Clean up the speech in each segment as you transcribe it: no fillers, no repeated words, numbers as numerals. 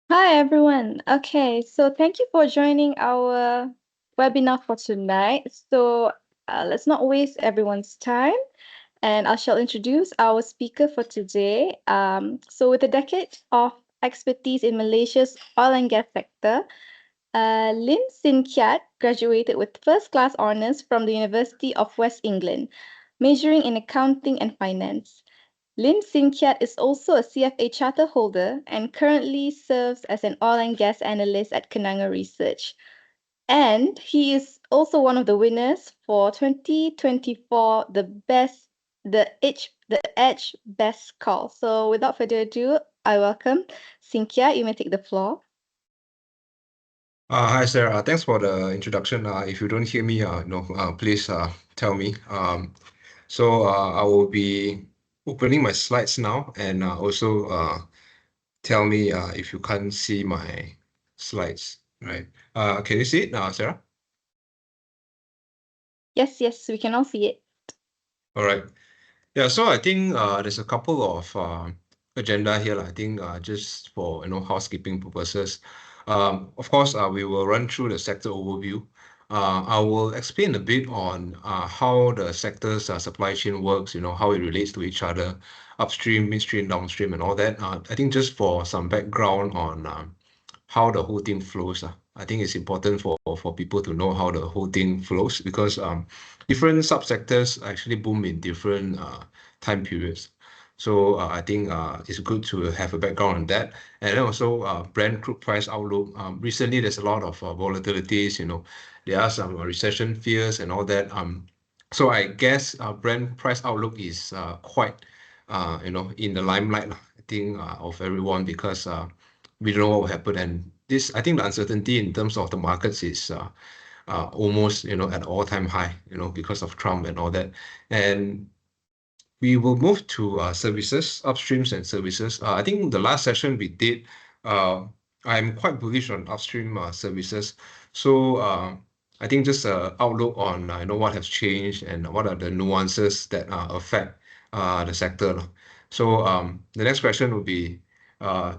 Hi everyone. Okay, so thank you for joining our webinar for tonight. So let's not waste everyone's time, and I shall introduce our speaker for today. So with a decade of expertise in Malaysia's oil and gas sector, Lim Sin Kiat graduated with first-class honors from the University of West England, majoring in accounting and finance. Lim Sin Kiat is also a CFA charter holder and currently serves as an oil and gas analyst at Kenanga Research. And he is also one of the winners for 2024 the Edge Best Call. So without further ado, I welcome Sin Kiat. You may take the floor. Hi, Sarah. Thanks for the introduction. If you don't hear me, please tell me. I will be opening my slides now, and also tell me if you can't see my slides, right? Can you see it now, Sarah? Yes, we can all see it. All right. Yeah, so I think there's a couple of agenda here. I think just for housekeeping purposes. Of course, we will run through the sector overview. I will explain a bit on how the sector's supply chain works, how it relates to each other, upstream, midstream, downstream, and all that. I think just for some background on how the whole thing flows. I think it's important for people to know how the whole thing flows because different subsectors actually boom in different time periods. So I think it's good to have a background on that. And then also Brent crude price outlook. Recently, there's a lot of volatilities. There are some recession fears and all that. So I guess Brent price outlook is quite in the limelight, I think, of everyone because we don't know what will happen. And this, I think the uncertainty in terms of the markets is almost, at all-time high, because of Trump and all that. And we will move to services, upstreams and services. I think the last session we did, I'm quite bullish on upstream services. So I think just outlook on what has changed and what are the nuances that affect the sector. So the next question would be,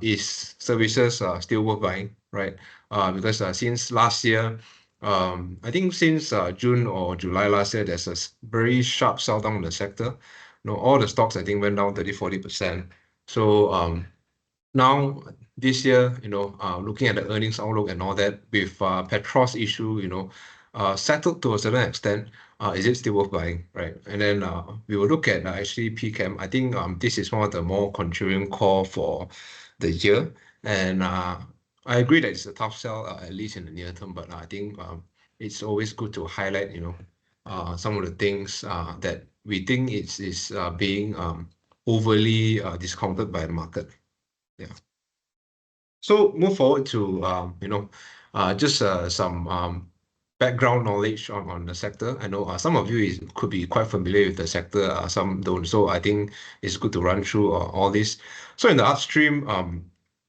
is services still worth buying, right? Because since last year, I think since June or July last year, there's a very sharp sell down in the sector. All the stocks I think went down 30-40%. So now this year, looking at the earnings outlook and all that, with Petros issue, settled to a certain extent, is it still worth buying, right? And then we will look at actually PCAM. I think this is one of the more contrarian call for the year, and I agree that it's a tough sell at least in the near term. But I think it's always good to highlight, some of the things that we think is being overly discounted by the market. Yeah. So move forward to just some background knowledge on the sector. I know some of you could be quite familiar with the sector, some don't. So I think it's good to run through all this. So in the upstream,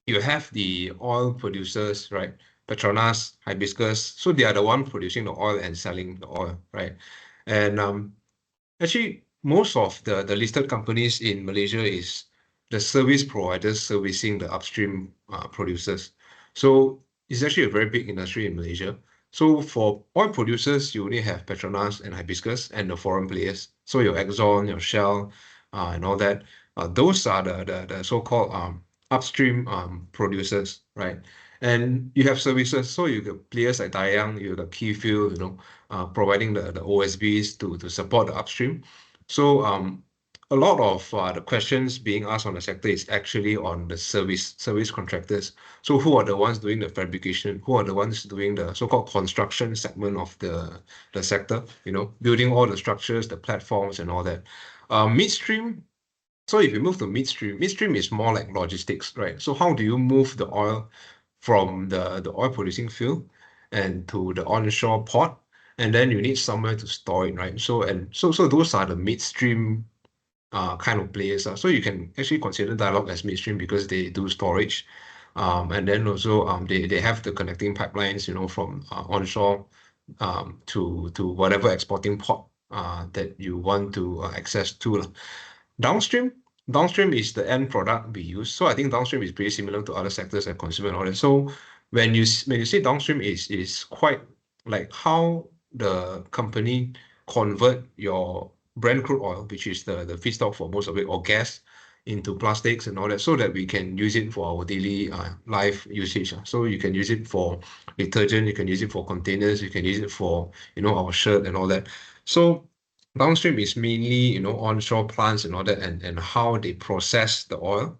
you have the oil producers, right? Petronas, Hibiscus. So they are the one producing the oil and selling the oil, right? And actually, most of the listed companies in Malaysia is the service providers servicing the upstream producers. So it's actually a very big industry in Malaysia. So for oil producers, you only have Petronas and Hibiscus and the foreign players. So your Exxon, your Shell, and all that. Those are the so-called upstream producers, right? And you have services. So you got players like Dayang, you got Keyfield, providing the OSBs to support the upstream. So a lot of the questions being asked on the sector is actually on the service contractors. So who are the ones doing the fabrication? Who are the ones doing the so-called construction segment of the sector? Building all the structures, the platforms, and all that. Midstream. So if you move to midstream is more like logistics, right? So how do you move the oil from the oil producing field and to the onshore port? And then you need somewhere to store it, right? So those are the midstream kind of players. So you can actually consider Dialog as midstream because they do storage. And then also they have the connecting pipelines, from onshore to whatever exporting port that you want to access to. Downstream, downstream is the end product we use. So I think downstream is pretty similar to other sectors like consumer and all that. So when you say downstream is quite like how the company convert your Brent crude oil, which is the feedstock for most of it, or gas, into plastics and all that, so that we can use it for our daily life usage. So you can use it for detergent, you can use it for containers, you can use it for our shirt and all that. So downstream is mainly onshore plants and all that, and how they process the oil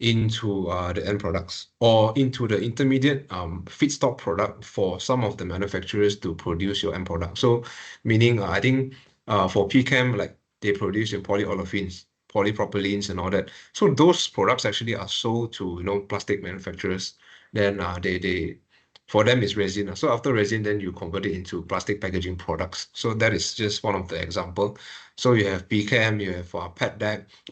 into the end products or into the intermediate feedstock product for some of the manufacturers to produce your end product. So meaning I think for PCAM, like they produce your polyolefins, polypropylenes and all that. So those products actually are sold to plastic manufacturers. Then they for them it's resin. So after resin, then you convert it into plastic packaging products. So that is just one of the example. So you have PCAM, you have PET.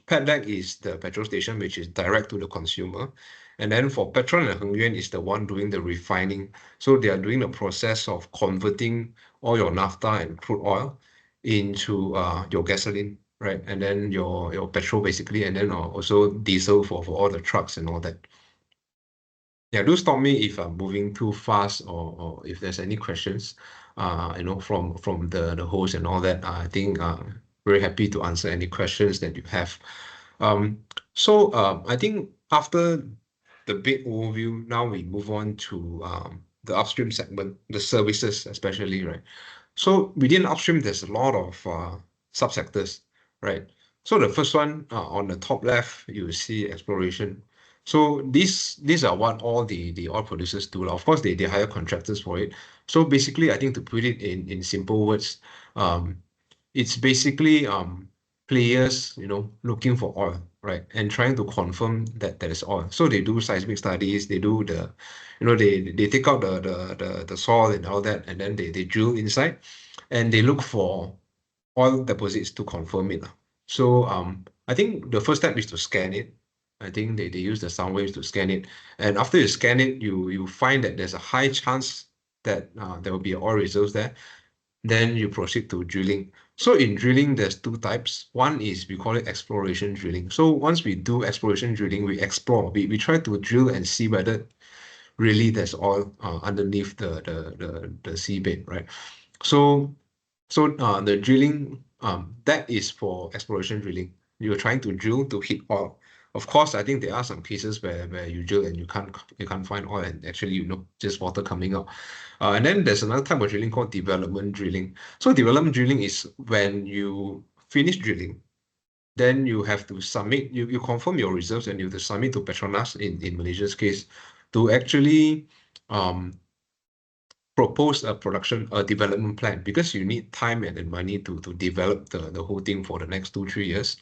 PET is the petrol station, which is direct to the consumer. And then for Petron and Hengyuan is the one doing the refining. So they are doing the process of converting all your naphtha and crude oil into your gasoline, right? And then your petrol basically, and then also diesel for all the trucks and all that. Yeah, do stop me if I'm moving too fast or if there's any questions, from the host and all that. I think very happy to answer any questions that you have. I think after the big overview, now we move on to the upstream segment, the services especially, right? So within upstream, there's a lot of subsectors, right? So the first one on the top left, you see exploration. So these are what all the oil producers do. Of course, they hire contractors for it. So basically, I think to put it in simple words, it's basically players, looking for oil, right? And trying to confirm that there is oil. So they do seismic studies, they do they take out the soil and all that, and then they drill inside and they look for oil deposits to confirm it. So I think the first step is to scan it. I think they use the sound waves to scan it. And after you scan it, you find that there's a high chance that there will be oil reserves there. Then you proceed to drilling. So in drilling, there's two types. One is we call it exploration drilling. So once we do exploration drilling, we explore. We try to drill and see whether really there's oil underneath the seabed, right? So the drilling, that is for exploration drilling. You're trying to drill to hit oil. Of course, I think there are some cases where you drill and you can't find oil and actually just water coming out. And then there's another type of drilling called development drilling. So development drilling is when you finish drilling, then you have to submit, you confirm your reserves and you have to submit to Petronas in Malaysia's case to actually propose a development plan, because you need time and money to develop the whole thing for the next 2-3 years.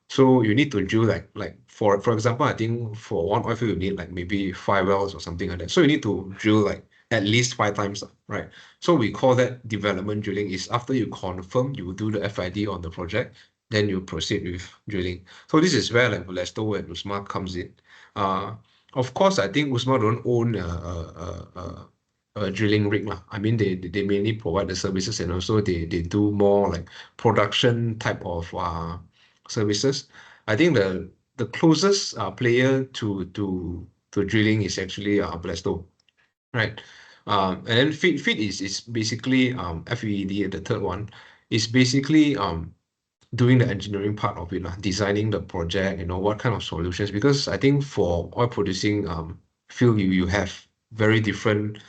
So you need to drill like for example, I think for one oil field you need like maybe 5 wells or something like that. So you need to drill like at least 5 times, right? So we call that development drilling. Is after you confirm, you do the FID on the project, then you proceed with drilling. So this is where like Valesto and Usma comes in. Of course, I think Usma don't own a drilling rig lah. I mean, they mainly provide the services, and also they do more like production type of services. I think the closest player to drilling is actually Blasto, right? And then feed is basically FEED, the third one, is basically doing the engineering part of it, designing the project, what kind of solutions. Because I think for oil producing field, you have very different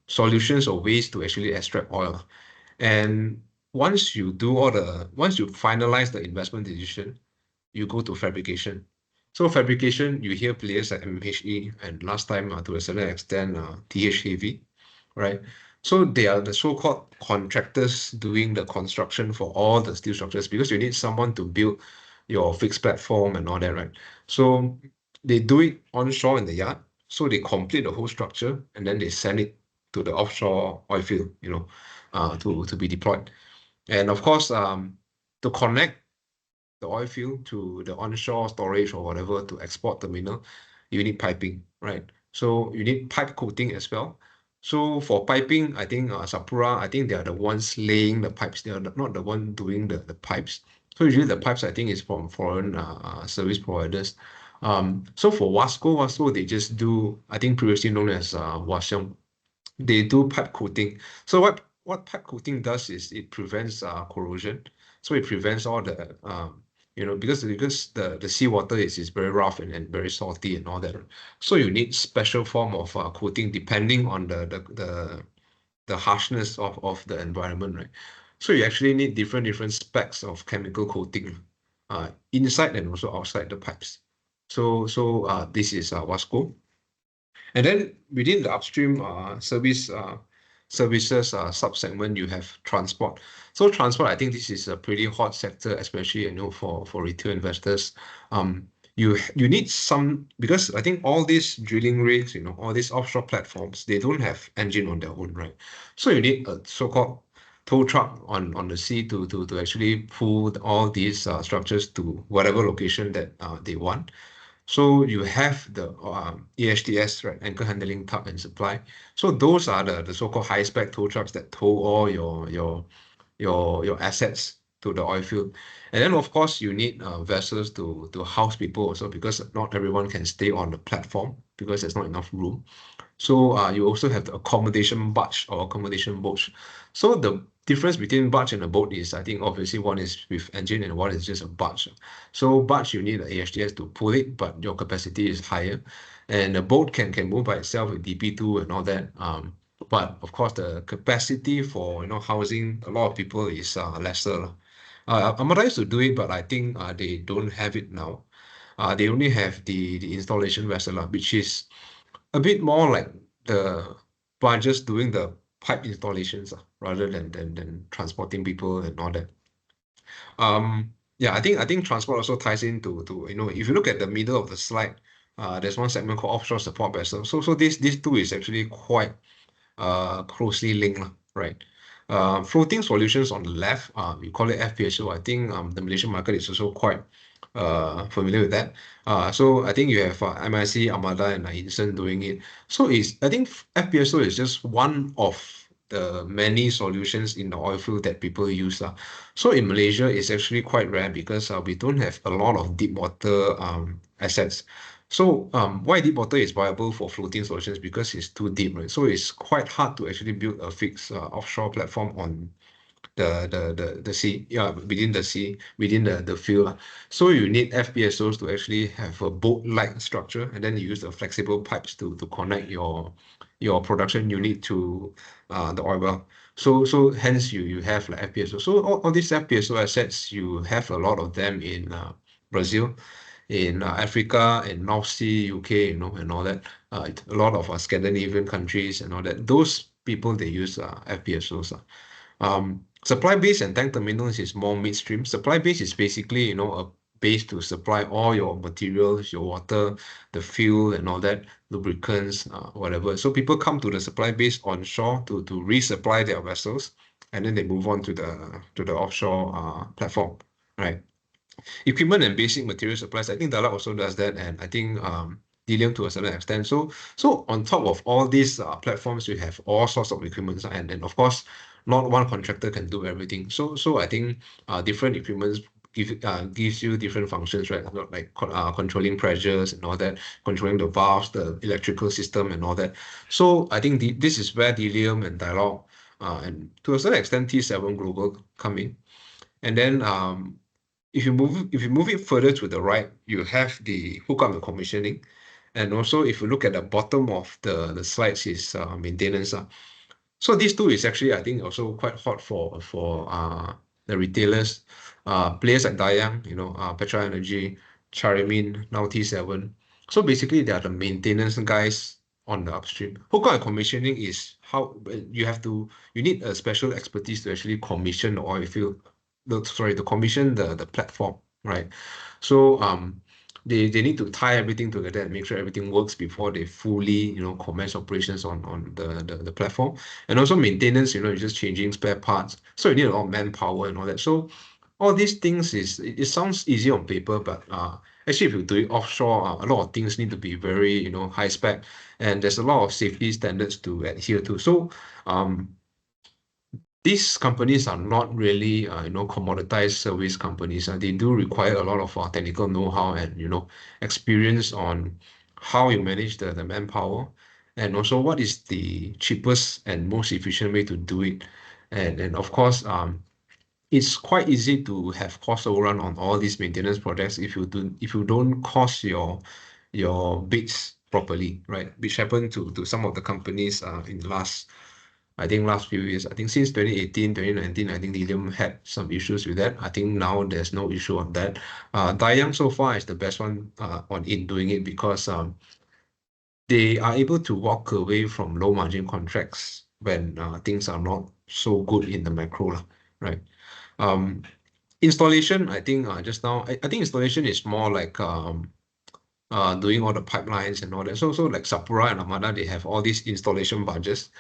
solutions or ways to actually extract oil. And once you finalize the investment decision, you go to fabrication. So fabrication, you hear players like MHE and last time to a certain extent TH Heavy, right? So they are the so-called contractors doing the construction for all the steel structures because you need someone to build your fixed platform and all that, right? So they do it onshore in the yard. So they complete the whole structure and then they send it to the offshore oil field, to be deployed. And of course, to connect the oil field to the onshore storage or whatever to export terminal, you need piping, right? So you need pipe coating as well. So for piping, I think Sapura, I think they are the ones laying the pipes. They are not the one doing the pipes. So usually the pipes, I think, is from foreign service providers. So for Wasco, they just do, I think previously known as Washeng, they do pipe coating. So what pipe coating does is it prevents corrosion. So it prevents all the because the seawater is very rough and very salty and all that. So you need special form of coating depending on the harshness of the environment, right? So you actually need different specs of chemical coating inside and also outside the pipes. So this is Wasco. And then within the upstream services sub-segment, you have transport. So transport, I think this is a pretty hot sector, especially for retail investors. You need some because I think all these drilling rigs, all these offshore platforms, they don't have engine on their own, right? So you need a so-called tow truck on the sea to actually pull all these structures to whatever location that they want. So you have the AHTS, right, anchor handling tug and supply. So those are the so-called high-spec tow trucks that tow all your assets to the oil field. And then of course you need vessels to house people also because not everyone can stay on the platform because there's not enough room. So you also have the accommodation barge or accommodation boat. So the difference between barge and a boat is, I think, obviously one is with engine and one is just a barge. So barge, you need an AHTS to pull it, but your capacity is higher. And a boat can move by itself with DP2 and all that. But of course, the capacity for housing a lot of people is lesser. Amara used to do it, but I think they don't have it now. They only have the installation vessel, which is a bit more like the barges doing the pipe installations rather than transporting people and all that. Yeah, I think transport also ties into if you look at the middle of the slide, there's one segment called offshore support vessel. So this two is actually quite closely linked, right? Floating solutions on the left, we call it FPSO. I think the Malaysian market is also quite familiar with that. So I think you have MIC, Armada, and Inson doing it. So I think FPSO is just one of the many solutions in the oil field that people use. So in Malaysia, it's actually quite rare because we don't have a lot of deep water assets. So why deep water is viable for floating solutions because it's too deep, right? So it's quite hard to actually build a fixed offshore platform on the sea, yeah, within the sea, within the field. So you need FPSOs to actually have a boat-like structure, and then you use the flexible pipes to connect your production unit to the oil well. So hence you have like FPSO. So all these FPSO assets, you have a lot of them in Brazil, in Africa, in North Sea, UK, and all that. A lot of Scandinavian countries and all that. Those people, they use FPSOs. Supply base and tank terminals is more midstream. Supply base is basically, a base to supply all your materials, your water, the fuel and all that, lubricants, whatever. So people come to the supply base onshore to resupply their vessels, and then they move on to the offshore platform, right? Equipment and basic material supplies, I think Dalak also does that, and I think Delium to a certain extent. So on top of all these platforms, you have all sorts of equipment, and of course, not one contractor can do everything. So I think different equipments gives you different functions, right? Not like controlling pressures and all that, controlling the valves, the electrical system and all that. So I think this is where Delium and Dialog and to a certain extent T7 Global come in. And then if you move it further to the right, you have the hookup and commissioning. And also, if you look at the bottom of the slides is maintenance. So this two is actually, I think, also quite hot for the retailers, players like Dayang, Petra Energy, Charimin, now T7. So basically, they are the maintenance guys on the upstream. Hookup and commissioning is how you need a special expertise to actually commission the oil field. To commission the platform, right? So they need to tie everything together and make sure everything works before they fully, commence operations on the platform. And also maintenance, you're just changing spare parts. So you need a lot of manpower and all that. So all these things it sounds easy on paper, but actually if you do it offshore, a lot of things need to be very, high spec, and there's a lot of safety standards to adhere to. So these companies are not really, commoditized service companies. They do require a lot of technical know-how and, experience on how you manage the manpower, and also what is the cheapest and most efficient way to do it. And of course, it's quite easy to have cost overrun on all these maintenance projects if you don't cost your bids properly, right? Which happened to some of the companies in the last few years. I think since 2018, 2019, I think Lilium had some issues with that. I think now there's no issue on that. Dayang so far is the best one in doing it, because they are able to walk away from low margin contracts when things are not so good in the macro, lah, right? Um, Installation, I think just now, I think installation is more like doing all the pipelines and all that. So like Sapura and Amada, they have all these installation budgets.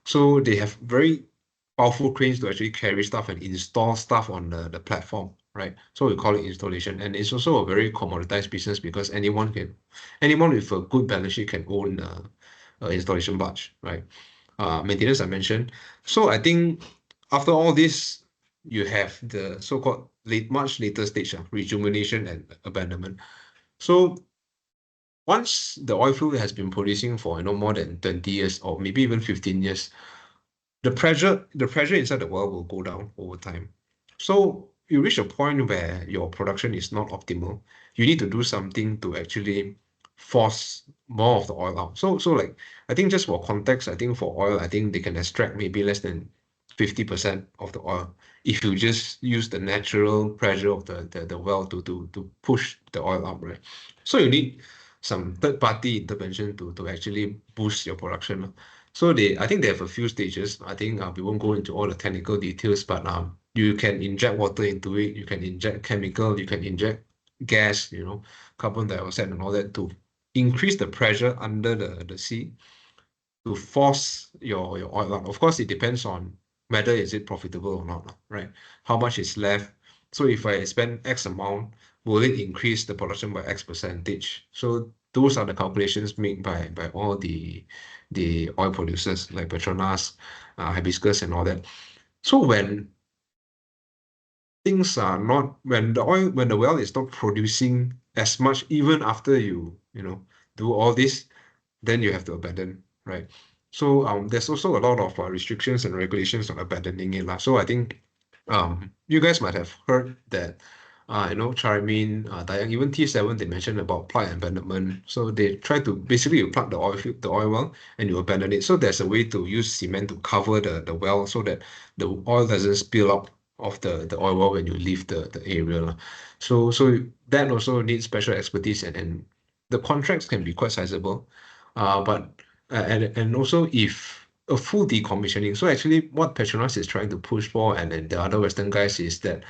So they have very powerful cranes to actually carry stuff and install stuff on the platform, right? So we call it installation. And it's also a very commoditized business, because anyone with a good balance sheet can own a installation barge, right? Maintenance I mentioned. So I think after all this, you have the so-called much later stage, rejuvenation and abandonment. So once the oil field has been producing for more than 20 years, or maybe even 15 years, the pressure inside the well will go down over time. So you reach a point where your production is not optimal. You need to do something to actually force more of the oil out. So like, I think just for context, I think for oil, I think they can extract maybe less than 50% of the oil if you just use the natural pressure of the well to push the oil up, right? So you need some third party intervention to actually boost your production. So I think they have a few stages. I think we won't go into all the technical details, but you can inject water into it, you can inject chemical, you can inject gas, carbon dioxide and all that, to increase the pressure under the sea, to force your oil out. Of course, it depends on whether is it profitable or not, right? How much is left. So if I spend X amount, will it increase the production by X percentage? So those are the calculations made by all the oil producers like Petronas, Hibiscus and all that. So when things are not, when the well is not producing as much, even after you do all this, then you have to abandon, right? So there's also a lot of restrictions and regulations on abandoning it, lah. So I think you guys might have heard that Charmin, Dayang, even T7, they mentioned about plug abandonment. So they try to basically, you plug the oil well, and you abandon it. So there's a way to use cement to cover the well, so that the oil doesn't spill out of the oil well when you leave the area, lah. So that also needs special expertise, and the contracts can be quite sizable. But and also, if a full decommissioning. So actually what Petronas is trying to push for, and the other Western guys, is that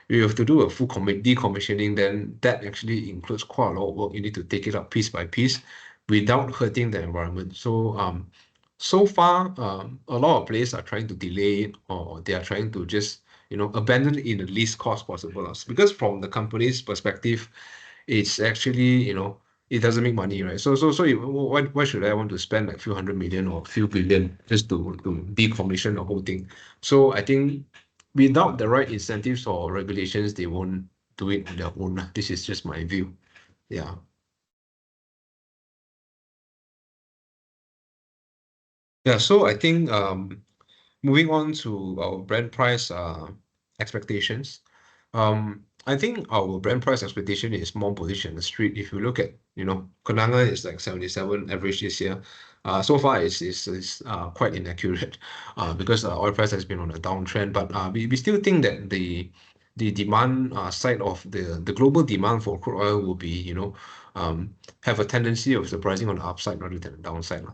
you have to do a full decommissioning. Then that actually includes quite a lot of work. You need to take it up piece by piece without hurting the environment. So so far, a lot of players are trying to delay it, or they are trying to just abandon it in the least cost possible. Because from the company's perspective, it's actually, it doesn't make money, right? So why should I want to spend like few hundred million or few billion just to decommission the whole thing? So I think without the right incentives or regulations, they won't do it on their own, lah. This is just my view. Yeah. Yeah, so I think moving on to our brand price expectations. I think our brand price expectation is more bullish than the street. If you look at, Kenanga is like 77 average this year. So far is quite inaccurate because oil price has been on a downtrend. But we still think that the demand side of the global demand for crude oil will be, have a tendency of surprising on the upside rather than the downside.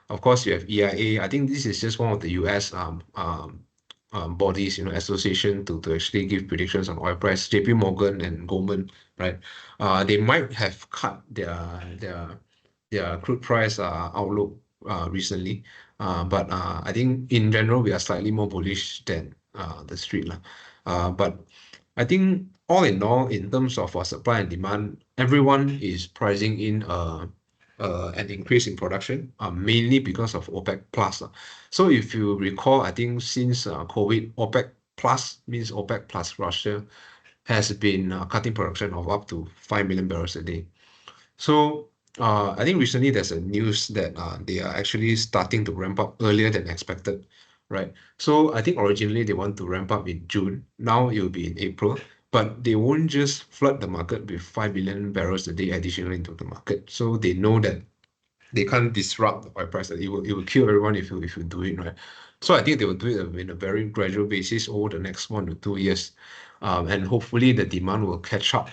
Of course, you have EIA. I think this is just one of the US bodies, association to actually give predictions on oil price. JP Morgan and Goldman, right? They might have cut their crude price outlook recently. But I think in general, we are slightly more bullish than the street lah. But I think all in all, in terms of supply and demand, everyone is pricing in an increase in production, mainly because of OPEC plus. So if you recall, I think since COVID, OPEC plus means OPEC plus Russia has been cutting production of up to 5 million barrels a day. So I think recently there's a news that they are actually starting to ramp up earlier than expected, right? So I think originally they want to ramp up in June. Now it will be in April, but they won't just flood the market with 5 billion barrels a day additionally into the market. So they know that they can't disrupt the oil price. It will kill everyone if you do it, right? So I think they will do it in a very gradual basis over the next 1 to 2 years. And hopefully the demand will catch up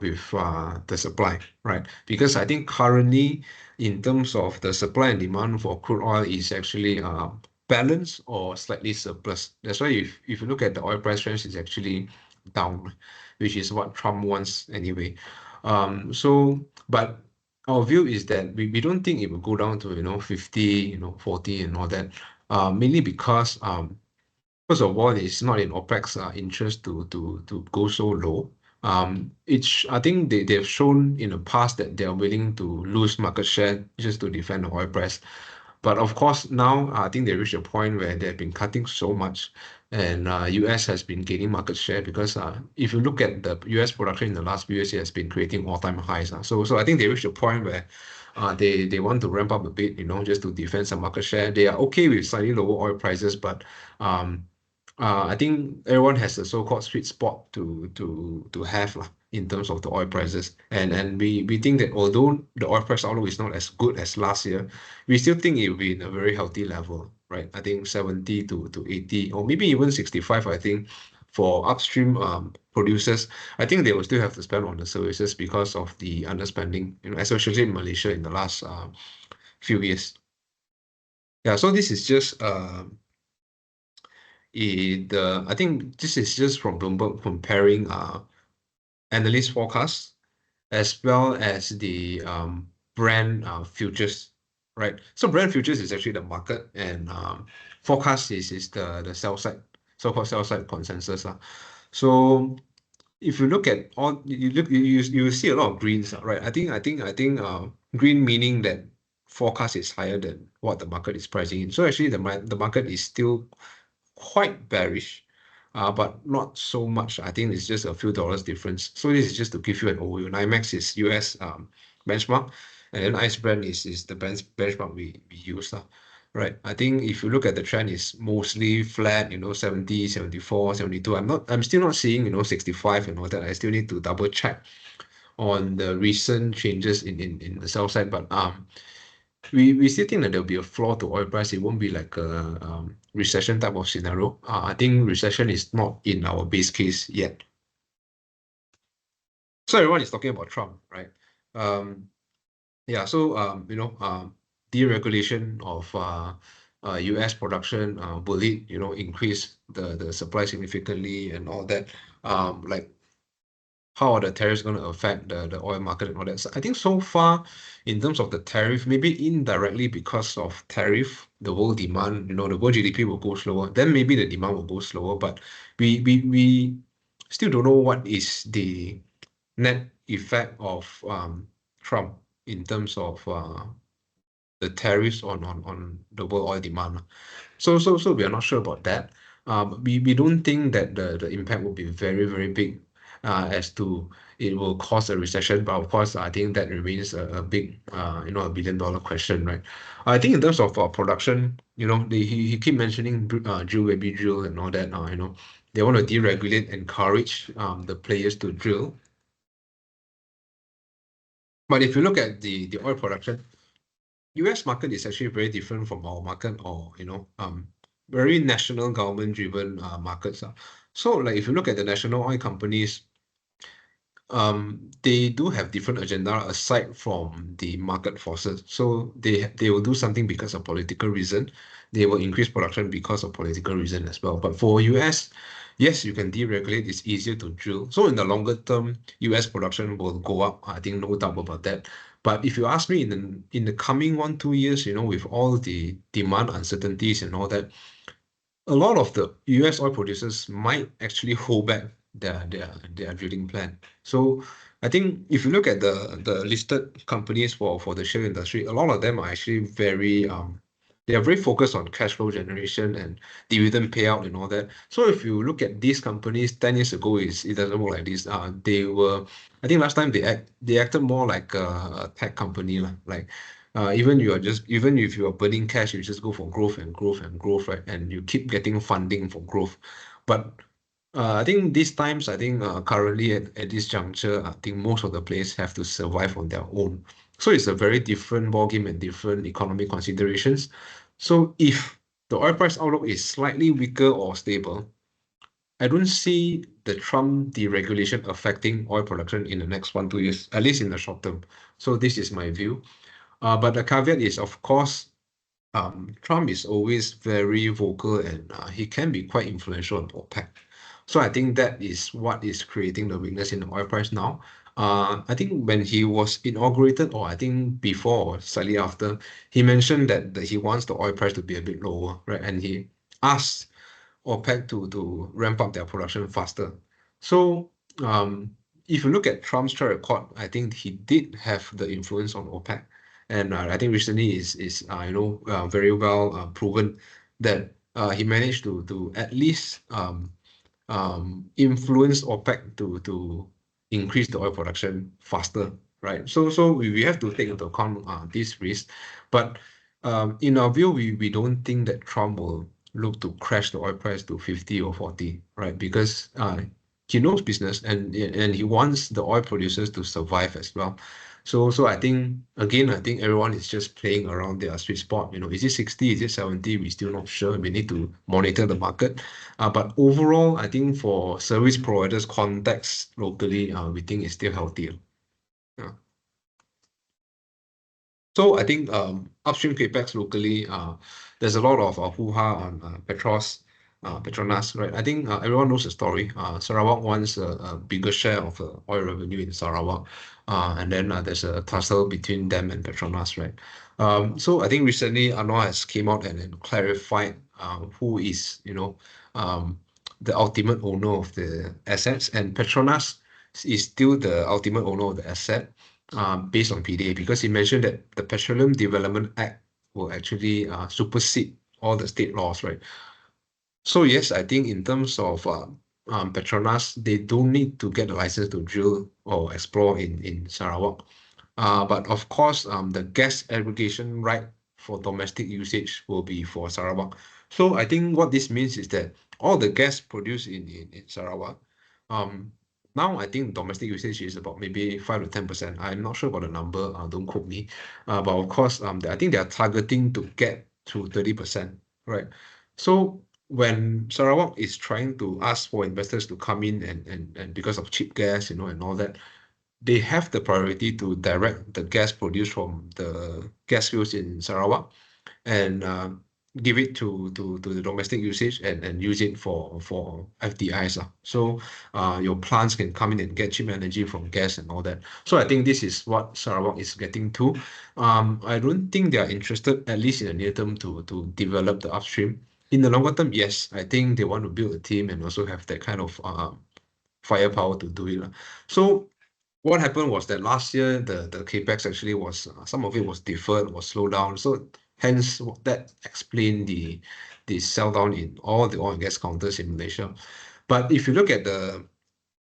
with the supply, right? Because I think currently, in terms of the supply and demand for crude oil, is actually balanced or slightly surplus. That's why if you look at the oil price trends, it's actually down, which is what Trump wants anyway. But our view is that we don't think it will go down to 50, 40 and all that. Mainly because first of all, it's not in OPEC's interest to go so low. I think they've shown in the past that they are willing to lose market share just to defend the oil price. But of course, now I think they reached a point where they've been cutting so much, and US has been gaining market share because if you look at the US production in the last few years, it has been creating all-time highs. So I think they reached a point where they want to ramp up a bit, just to defend some market share. They are okay with slightly lower oil prices, but I think everyone has a so-called sweet spot to have lah, in terms of the oil prices. And we think that although the oil price outlook is not as good as last year, we still think it will be in a very healthy level, right? I think 70 to 80 or maybe even 65, I think, for upstream producers. I think they will still have to spend on the services because of the underspending, especially in Malaysia in the last few years. Yeah, so this is just I think this is just from Bloomberg comparing analyst forecasts as well as the brand futures, right? So brand futures is actually the market, and forecast is the sell side, so-called sell side consensus. So if you look at all, you see a lot of greens, right? I think green meaning that forecast is higher than what the market is pricing in. So actually the market is still quite bearish, but not so much. I think it's just a few dollars difference. So this is just to give you an overview. NYMEX is US benchmark, and then ICE Brent is the benchmark we use. Right. I think if you look at the trend, it's mostly flat, 70, 74, 72. I'm still not seeing, 65 and all that. I still need to double check on the recent changes in the sell side, but we still think that there'll be a floor to oil price. It won't be like a recession type of scenario. I think recession is not in our base case yet. So everyone is talking about Trump, right? Yeah. So deregulation of US production will it increase the supply significantly and all that. Like how are the tariffs going to affect the oil market and all that? So I think so far, in terms of the tariff, maybe indirectly because of tariff, the world demand, the world GDP will go slower. Then maybe the demand will go slower. But we still don't know what is the net effect of Trump in terms of the tariffs on the world oil demand. So we are not sure about that. We don't think that the impact will be very, very big as to it will cause a recession. But of course, I think that remains a big, a billion-dollar question, right? I think in terms of production, he keep mentioning drill, baby drill and all that. They want to deregulate, encourage the players to drill. But if you look at the oil production, US market is actually very different from our market, or very national government driven markets. So like if you look at the national oil companies, they do have different agenda aside from the market forces. So they will do something because of political reason. They will increase production because of political reason as well. But for US, yes, you can deregulate. It's easier to drill. So in the longer term, US production will go up. I think no doubt about that. But if you ask me in the coming 1-2 years, with all the demand uncertainties and all that, a lot of the US oil producers might actually hold back their drilling plan. So I think if you look at the listed companies for the shale industry, a lot of them are actually they are very focused on cash flow generation and dividend payout and all that. So if you look at these companies 10 years ago, it doesn't work like this. I think last time they acted more like a tech company, lah. Like even if you are burning cash, you just go for growth and growth and growth, right? And you keep getting funding for growth. But I think these times, I think currently at this juncture, I think most of the players have to survive on their own. So it's a very different ballgame and different economic considerations. So if the oil price outlook is slightly weaker or stable, I don't see the Trump deregulation affecting oil production in the next 1-2 years, at least in the short term. So this is my view. But the caveat is, of course, Trump is always very vocal and he can be quite influential on OPEC. So I think that is what is creating the weakness in the oil price now. I think when he was inaugurated, or I think before or slightly after, he mentioned that he wants the oil price to be a bit lower, right? And he asked OPEC to ramp up their production faster. So if you look at Trump's track record, I think he did have the influence on OPEC. And I think recently is very well proven that he managed to at least influence OPEC to increase the oil production faster, right? So we have to take into account this risk. But in our view, we don't think that Trump will look to crash the oil price to 50 or 40, right? Because he knows business and he wants the oil producers to survive as well. So I think again, I think everyone is just playing around their sweet spot. Is it 60? Is it 70? We're still not sure. We need to monitor the market. But overall, I think for service providers context locally, we think it's still healthier. Yeah. So I think upstream capex locally, there's a lot of hoo-ha on Petronas, right? I think everyone knows the story. Sarawak wants a bigger share of oil revenue in Sarawak, and then there's a tussle between them and Petronas, right? So I think recently Anwar has came out and clarified who is, the ultimate owner of the assets, and Petronas is still the ultimate owner of the asset based on PDA, because he mentioned that the Petroleum Development Act will actually supersede all the state laws, right? So yes, I think in terms of Petronas, they don't need to get a license to drill or explore in Sarawak. But of course, the gas aggregation right for domestic usage will be for Sarawak. So I think what this means is that all the gas produced in Sarawak, now I think domestic usage is about maybe 5 to 10%. I'm not sure about the number, don't quote me. But of course, I think they are targeting to get to 30%, right? So when Sarawak is trying to ask for investors to come in and because of cheap gas, and all that, they have the priority to direct the gas produced from the gas fields in Sarawak and give it to the domestic usage and use it for FDIs. So your plants can come in and get cheap energy from gas and all that. So I think this is what Sarawak is getting to. I don't think they are interested, at least in the near term, to develop the upstream. In the longer term, yes, I think they want to build a team and also have that kind of firepower to do it. So what happened was that last year the capex actually was some of it was deferred, was slowed down. So hence that explained the sell down in all the oil and gas counters in Malaysia. But if you look at the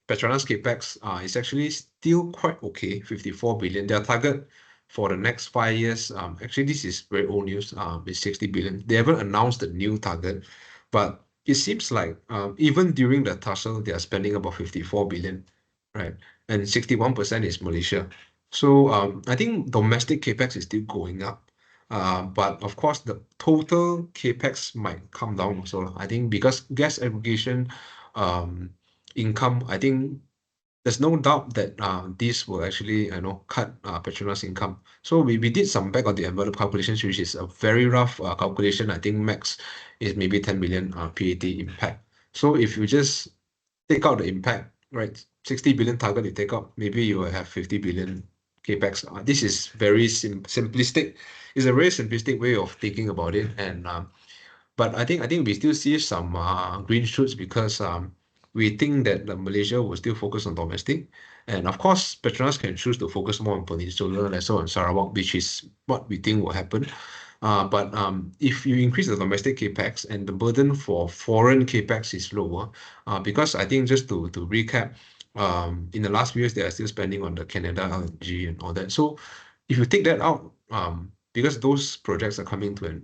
Petronas capex, it's actually still quite okay, 54 billion. Their target for the next 5 years, actually this is very old news, is 60 billion. They haven't announced the new target, but it seems like even during the tussle, they are spending about 54 billion, right? And 61% is Malaysia. So I think domestic capex is still going up. But of course, the total capex might come down also. I think because gas aggregation income, I think there's no doubt that this will actually cut Petronas income. So we did some back of the envelope calculations, which is a very rough calculation. I think max is maybe 10 million PAT impact. So if you just take out the impact, right? 60 billion target you take out, maybe you will have 50 billion capex. This is very simplistic. It's a very simplistic way of thinking about it, and but I think we still see some green shoots because we think that Malaysia will still focus on domestic, and of course Petronas can choose to focus more on Peninsular, less so on Sarawak, which is what we think will happen. But if you increase the domestic capex and the burden for foreign capex is lower, because I think just to recap, in the last few years they are still spending on the Canada LNG and all that. So if you take that out, because those projects are coming to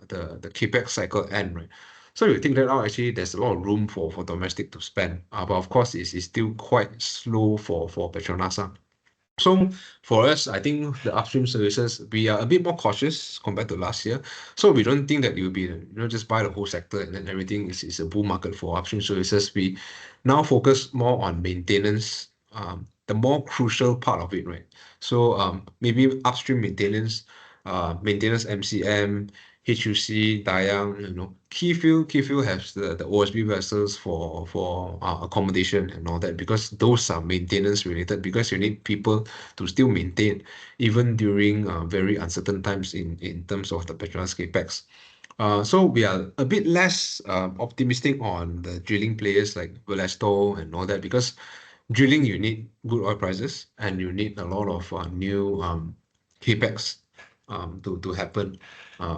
the capex cycle end, right? So if you take that out, actually there's a lot of room for domestic to spend. But of course it's still quite slow for Petronas. So for us, I think the upstream services, we are a bit more cautious compared to last year. So we don't think that you'll be, just buy the whole sector and then everything is a bull market for upstream services. We now focus more on maintenance, the more crucial part of it, right? So maybe upstream maintenance MCM, HUC, Dayang, Keyfield has the OSB vessels for accommodation and all that, because those are maintenance related, because you need people to still maintain even during very uncertain times in terms of the Petronas capex. So we are a bit less optimistic on the drilling players like Valesto and all that, because drilling you need good oil prices and you need a lot of new capex to happen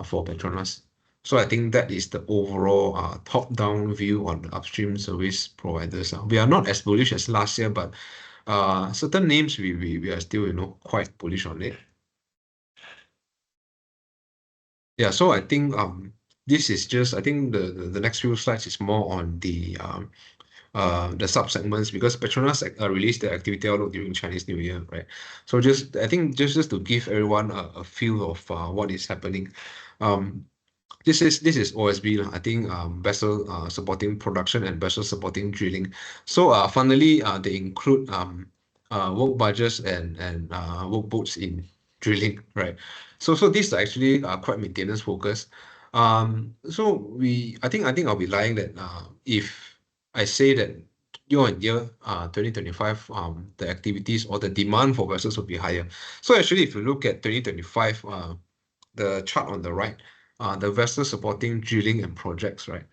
for Petronas. So I think that is the overall top-down view on the upstream service providers. We are not as bullish as last year, but certain names we are still quite bullish on it. Yeah, so I think this is just, I think the next few slides is more on the sub-segments, because Petronas released the activity outlook during Chinese New Year, right? So I think just to give everyone a feel of what is happening. This is OSB. I think vessel supporting production and vessel supporting drilling. So finally they include work barges and work boats in drilling, right? So these are actually quite maintenance focused. So I think I'll be lying that if I say that year on year 2025 the activities or the demand for vessels will be higher. So actually if you look at 2025 the chart on the right, the vessel supporting drilling and projects, right,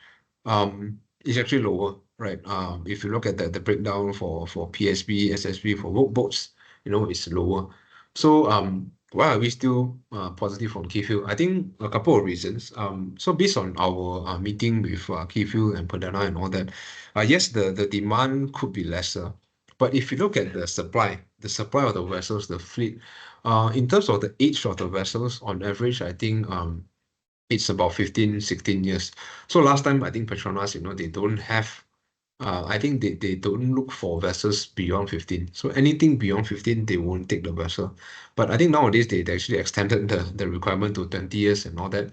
is actually lower, right? If you look at the breakdown for PSB, SSB, for workboats, it's lower. So why are we still positive on Keyfield? I think a couple of reasons. So based on our meeting with Keyfield and Perdana and all that, yes, the demand could be lesser. But if you look at the supply of the vessels, the fleet, in terms of the age of the vessels, on average, I think it's about 15, 16 years. So last time, I think Petronas, they don't have, I think they don't look for vessels beyond 15. So anything beyond 15, they won't take the vessel. But I think nowadays, they actually extended the requirement to 20 years and all that,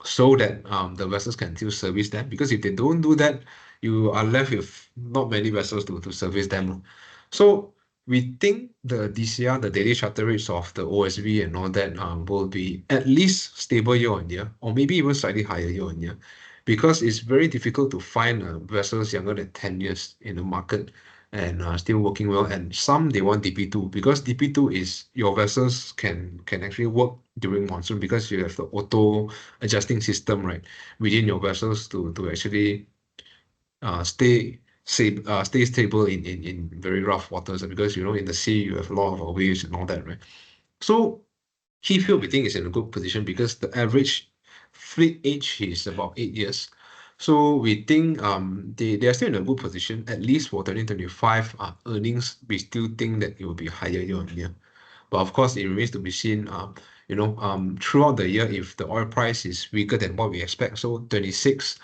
so that the vessels can still service them. Because if they don't do that, you are left with not many vessels to service them. So we think the DCR, the daily charter rates of the OSV and all that, will be at least stable year on year, or maybe even slightly higher year on year, because it's very difficult to find vessels younger than 10 years in the market and still working well. And some they want DP2, because DP2 is your vessels can actually work during monsoon, because you have the auto adjusting system, right, within your vessels to actually stay stable in very rough waters, because in the sea you have a lot of waves and all that, right? So Heathfield, we think, is in a good position because the average fleet age is about 8 years. So we think they are still in a good position, at least for 2025 earnings. We still think that it will be higher year on year. But of course, it remains to be seen, throughout the year, if the oil price is weaker than what we expect. So 26,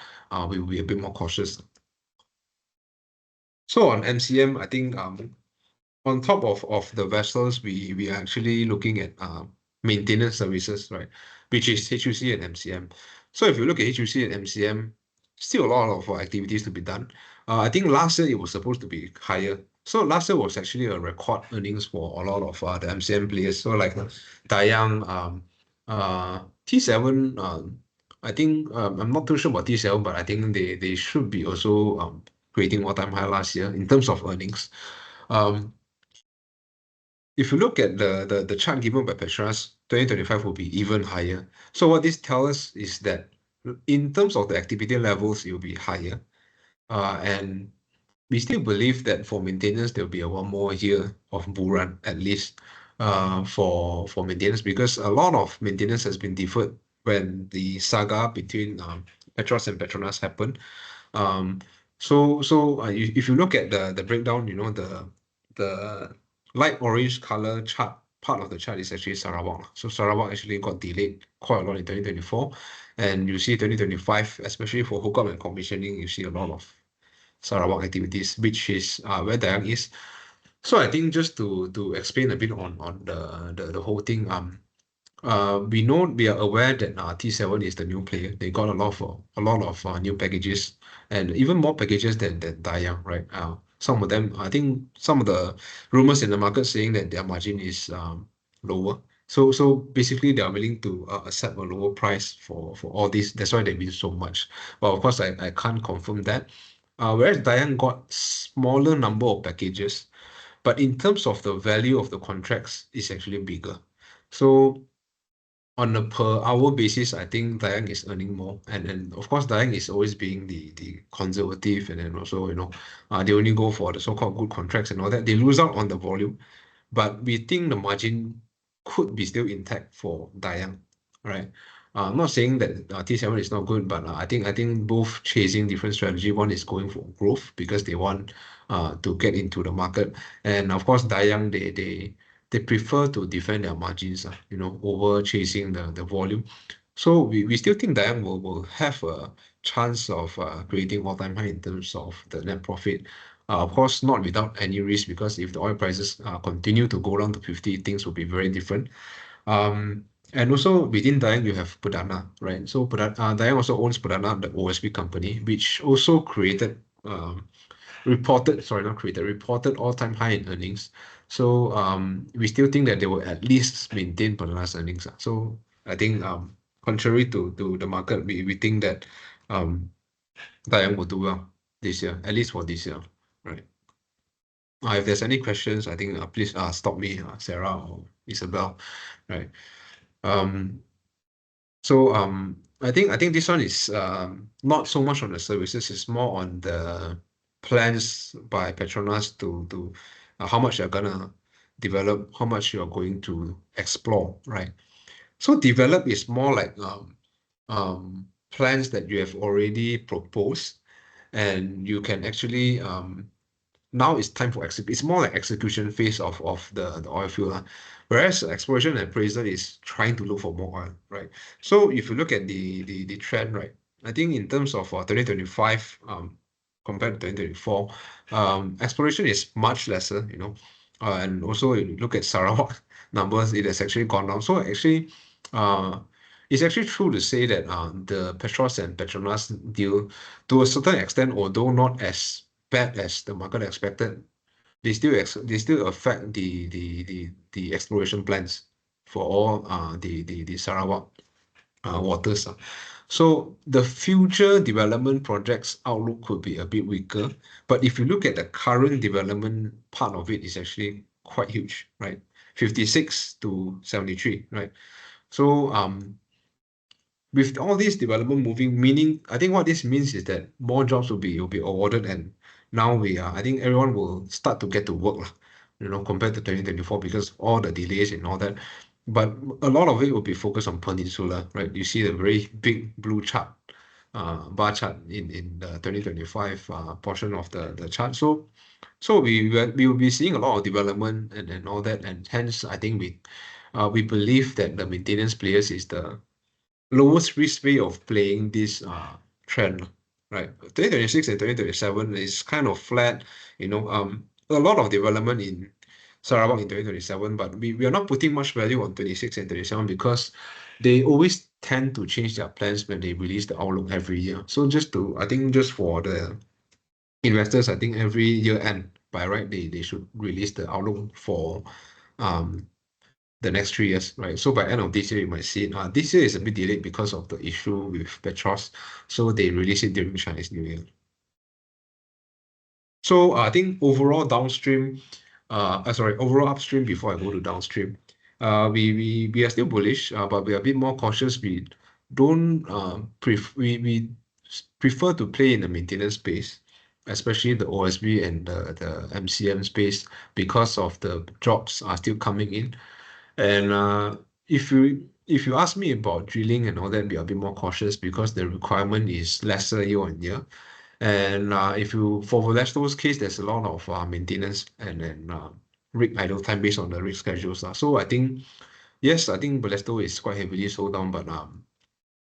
we will be a bit more cautious. So on MCM, I think on top of the vessels, we are actually looking at maintenance services, right? Which is HUC and MCM. So if you look at HUC and MCM, still a lot of activities to be done. I think last year it was supposed to be higher. So last year was actually a record earnings for a lot of the MCM players. So like Dayang, T7, I think I'm not too sure about T7, but I think they should be also creating all-time high last year in terms of earnings. If you look at the chart given by Petronas, 2025 will be even higher. So what this tells us is that in terms of the activity levels, it will be higher. And we still believe that for maintenance, there'll be one more year of bull run at least for maintenance, because a lot of maintenance has been deferred when the saga between Petros and Petronas happened. If you look at the breakdown, you know, the light orange color chart part of the chart is actually Sarawak. So Sarawak actually got delayed quite a lot in 2024, and you see 2025, especially for hookup and commissioning, you see a lot of Sarawak activities, which is where Dayang is. So I think just to explain a bit on the whole thing, we are aware that T7 is the new player. They got a lot of new packages, and even more packages than Dayang, right? Some of them, I think some of the rumors in the market saying that their margin is lower. So basically they are willing to accept a lower price for all this. That's why they bid so much. But of course I can't confirm that. Whereas Dayang got smaller number of packages, but in terms of the value of the contracts, it's actually bigger. So on a per hour basis, I think Dayang is earning more. And of course, Dayang is always being the conservative, and then also, you know, they only go for the so-called good contracts and all that. They lose out on the volume, but we think the margin could be still intact for Dayang, right? I'm not saying that T7 is not good, but I think both chasing different strategy. One is going for growth because they want to get into the market, and of course Dayang they prefer to defend their margins, you know, over chasing the volume. So we still think Dayang will have a chance of creating all-time high in terms of the net profit. Of course, not without any risk, because if the oil prices continue to go down to 50, things will be very different. And also within Dayang, you have Perdana, right? So Dayang also owns Perdana, the OSP company, which also reported all-time high in earnings. So we still think that they will at least maintain Perdana's earnings. So I think contrary to the market, we think that Dayang will do well this year, at least for this year, right? If there's any questions, I think please stop me, Sarah or Isabelle, right? I think this one is not so much on the services, it's more on the plans by Petronas to how much you're gonna develop, how much you're going to explore, right? So develop is more like plans that you have already proposed, and you can actually now it's time for it's more like execution phase of the oil field. Whereas exploration and appraisal is trying to look for more oil, right? So if you look at the trend, right, I think in terms of 2025 compared to 2024, exploration is much lesser, you know. And also if you look at Sarawak numbers, it has actually gone down. So actually it's actually true to say that the Petros and Petronas deal, to a certain extent, although not as bad as the market expected, they still affect the exploration plans for all the Sarawak waters. So the future development projects outlook could be a bit weaker, but if you look at the current development part of it, is actually quite huge, right? 56 to 73, right? So with all this development moving, meaning I think what this means is that more jobs will be awarded, and now I think everyone will start to get to work, lah, you know, compared to 2024, because all the delays and all that. But a lot of it will be focused on Peninsula, right? You see the very big blue chart, bar chart in the 2025 portion of the chart. So we will be seeing a lot of development and all that, and hence I think we believe that the maintenance players is the lowest risk way of playing this trend, right? 2026 and 2027 is kind of flat, you know. A lot of development in Sarawak in 2027, but we are not putting much value on 26 and 27 because they always tend to change their plans when they release the outlook every year. So I think just for the investors, I think every year end, by right, they should release the outlook for um the next 3 years, right? So by end of this year, you might see it. This year is a bit delayed because of the issue with Petros, so they release it during Chinese New Year. So I think overall downstream, sorry, overall upstream before I go to downstream, we are still bullish, but we are a bit more cautious. We don't prefer to play in the maintenance space, especially the OSB and the MCM space because of the jobs are still coming in. And if you ask me about drilling and all that, we are a bit more cautious because the requirement is lesser year on year. And if you for Vallesto's case, there's a lot of maintenance and then rig idle time based on the rig schedules. So I think yes, I think Vallesto is quite heavily sold down, but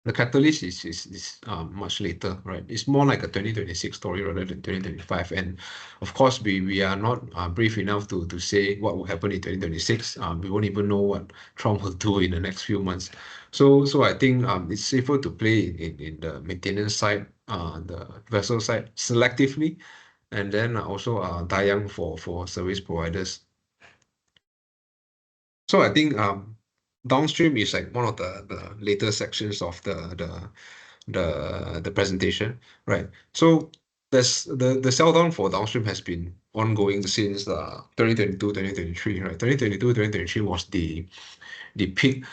the catalyst is much later, right? It's more like a 2026 story rather than 2025. And of course, we are not brave enough to say what will happen in 2026. We won't even know what Trump will do in the next few months. So I think it's safer to play in the maintenance side, the vessel side selectively, and then also Dayang for service providers. So I think downstream is like one of the later sections of the presentation, right? So the sell down for downstream has been ongoing since 2022, 2023, right? 2022, 2023 was the peak.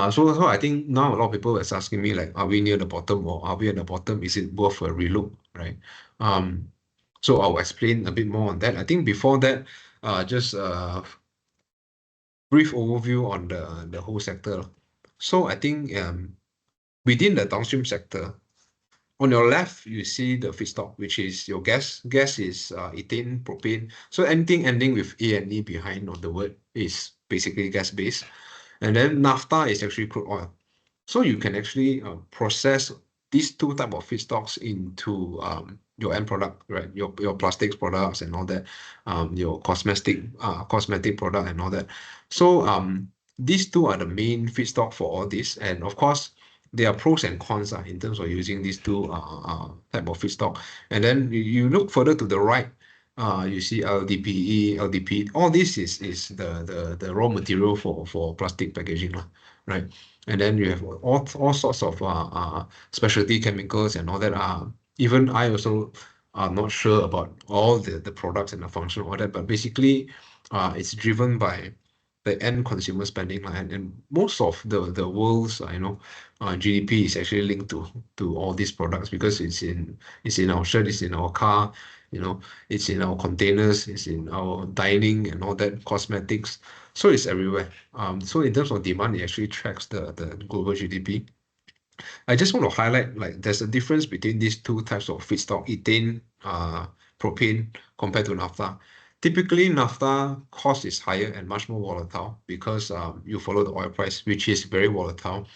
So I think now a lot of people is asking me like, are we near the bottom or are we at the bottom? Is it worth a relook, right? So I'll explain a bit more on that. I think before that, just brief overview on the whole sector. So I think within the downstream sector, on your left, you see the feedstock, which is your gas. Gas is ethane, propane. So anything ending with A and E behind on the word is basically gas-based. And then naphtha is actually crude oil. So you can actually process these two type of feedstocks into your end product, right? Your plastics products and all that, your cosmetic product and all that. So these two are the main feedstock for all this. And of course, there are pros and cons in terms of using these two type of feedstock. And then you look further to the right, you see LDPE, LDP. All this is the raw material for plastic packaging, right? And then you have all sorts of specialty chemicals and all that. Even I also am not sure about all the products and the function all that, but basically it's driven by the end consumer spending, and most of the world's GDP is actually linked to all these products because it's in our shirt, it's in our car, it's in our containers, it's in our dining and all that, cosmetics. So it's everywhere. So in terms of demand, it actually tracks the global GDP. I just want to highlight like there's a difference between these two types of feedstock, ethane, propane, compared to naphtha. Typically, naphtha cost is higher and much more volatile because you follow the oil price, which is very volatile.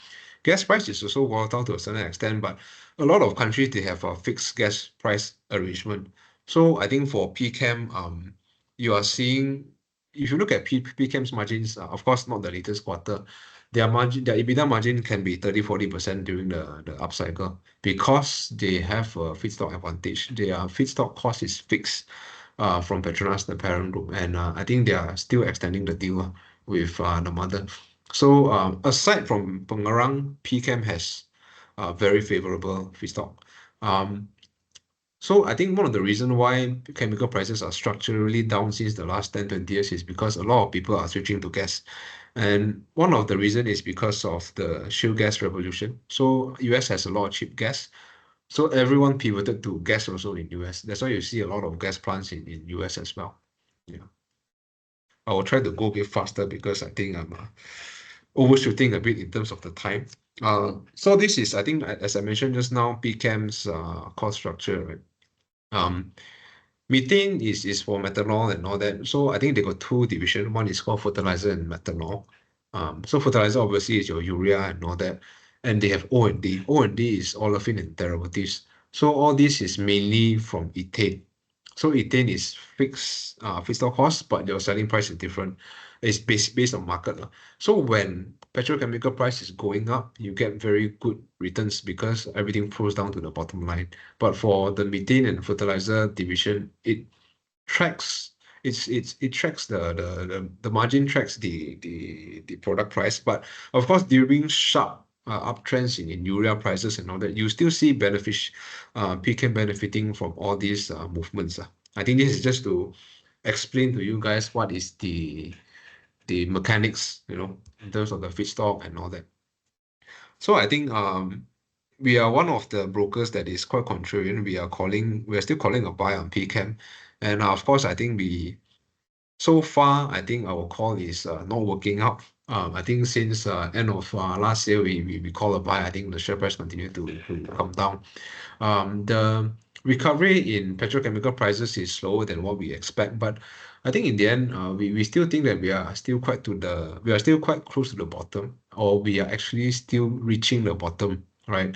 Gas price is also volatile to a certain extent, but a lot of countries, they have a fixed gas price arrangement. So I think for PCAM, you are seeing, if you look at PCAM's margins, of course, not the latest quarter, their EBITDA margin can be 30-40% during the upcycle because they have a feedstock advantage. Their feedstock cost is fixed from Petronas, the parent group, and I think they are still extending the deal with the mother. So aside from Pengerang, PCAM has very favorable feedstock. So I think one of the reasons why chemical prices are structurally down since the last 10-20 years is because a lot of people are switching to gas. And one of the reasons is because of the shale gas revolution. So US has a lot of cheap gas. So everyone pivoted to gas also in US. That's why you see a lot of gas plants in US as well. Yeah. I will try to go a bit faster because I think I'm overshooting a bit in terms of the time. So this is, I think, as I mentioned just now, PCAM's cost structure, right? Methane is for methanol and all that. So I think they got two divisions. One is called fertilizer and methanol. So fertilizer obviously is your urea and all that. And they have O&D. O&D is olefin and derivatives. So all this is mainly from ethane. So ethane is fixed feedstock cost, but your selling price is different. It's based on market. So when petrochemical price is going up, you get very good returns because everything flows down to the bottom line. But for the methane and fertilizer division, it tracks it tracks the margin tracks the product price. But of course, during sharp uptrends in urea prices and all that, you still see PCAM benefiting from all these movements. I think this is just to explain to you guys what is the mechanics, in terms of the feedstock and all that. So I think we are one of the brokers that is quite contrarian. We are still calling a buy on PCAM. And of course, I think so far, I think our call is not working out. I think since end of last year, we call a buy. I think the share price continued to come down. The recovery in petrochemical prices is slower than what we expect, but I think in the end, we still think that we are still quite close to the bottom, or we are actually still reaching the bottom, right?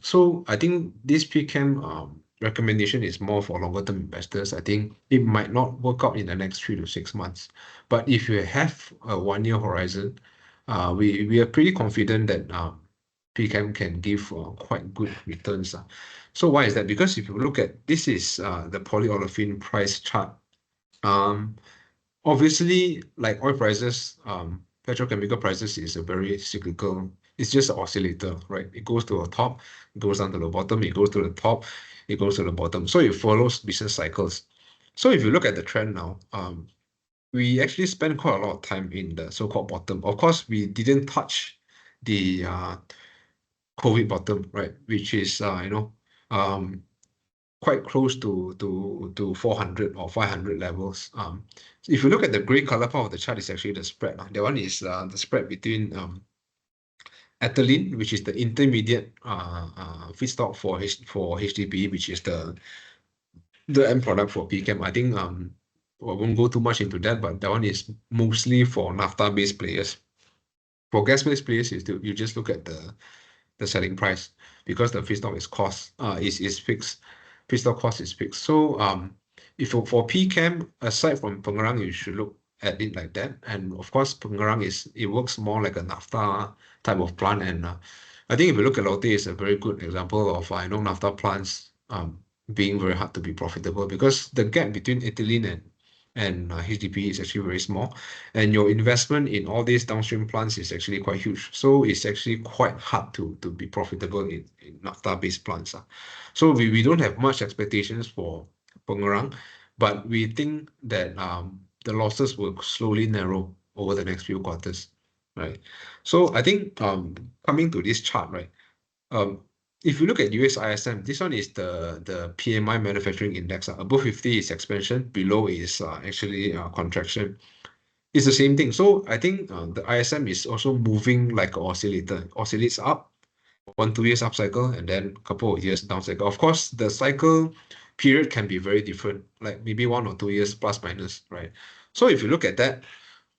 So I think this PCAM recommendation is more for longer term investors. I think it might not work out in the next 3 to 6 months, but if you have a 1 year horizon, we are pretty confident that PCAM can give quite good returns. So why is that? Because if you look at this is the polyolefin price chart. Obviously, like oil prices, petrochemical prices is a very cyclical. It's just an oscillator, right? It goes to the top, it goes down to the bottom, it goes to the top, it goes to the bottom. So it follows business cycles. So if you look at the trend now, we actually spent quite a lot of time in the so-called bottom. Of course, we didn't touch the COVID bottom, right? Which is quite close to 400 or 500 levels. If you look at the gray color part of the chart, is actually the spread. That one is the spread between ethylene, which is the intermediate feedstock for HDPE, which is the end product for PCAM. I think I won't go too much into that, but that one is mostly for naphtha-based players. For gas-based players, you just look at the selling price, because the feedstock is fixed. Feedstock cost is fixed. So if for PCAM, aside from Pengerang, you should look at it like that. And of course, Pengerang it works more like a naphtha type of plant. And I think if you look at Lotte, it's a very good example of naphtha plants being very hard to be profitable, because the gap between ethylene and HDPE is actually very small, and your investment in all these downstream plants is actually quite huge. So it's actually quite hard to be profitable in naphtha-based plants. So we don't have much expectations for Pengerang, but we think that the losses will slowly narrow over the next few quarters, right? So I think coming to this chart, right? If you look at US ISM, this one is the PMI manufacturing index. Above 50 is expansion, below is actually contraction. It's the same thing. So I think the ISM is also moving like an oscillator. Oscillates up, 1 2 years up cycle, and then a couple of years down cycle. Of course, the cycle period can be very different, like maybe 1 or 2 years plus minus, right? So if you look at that,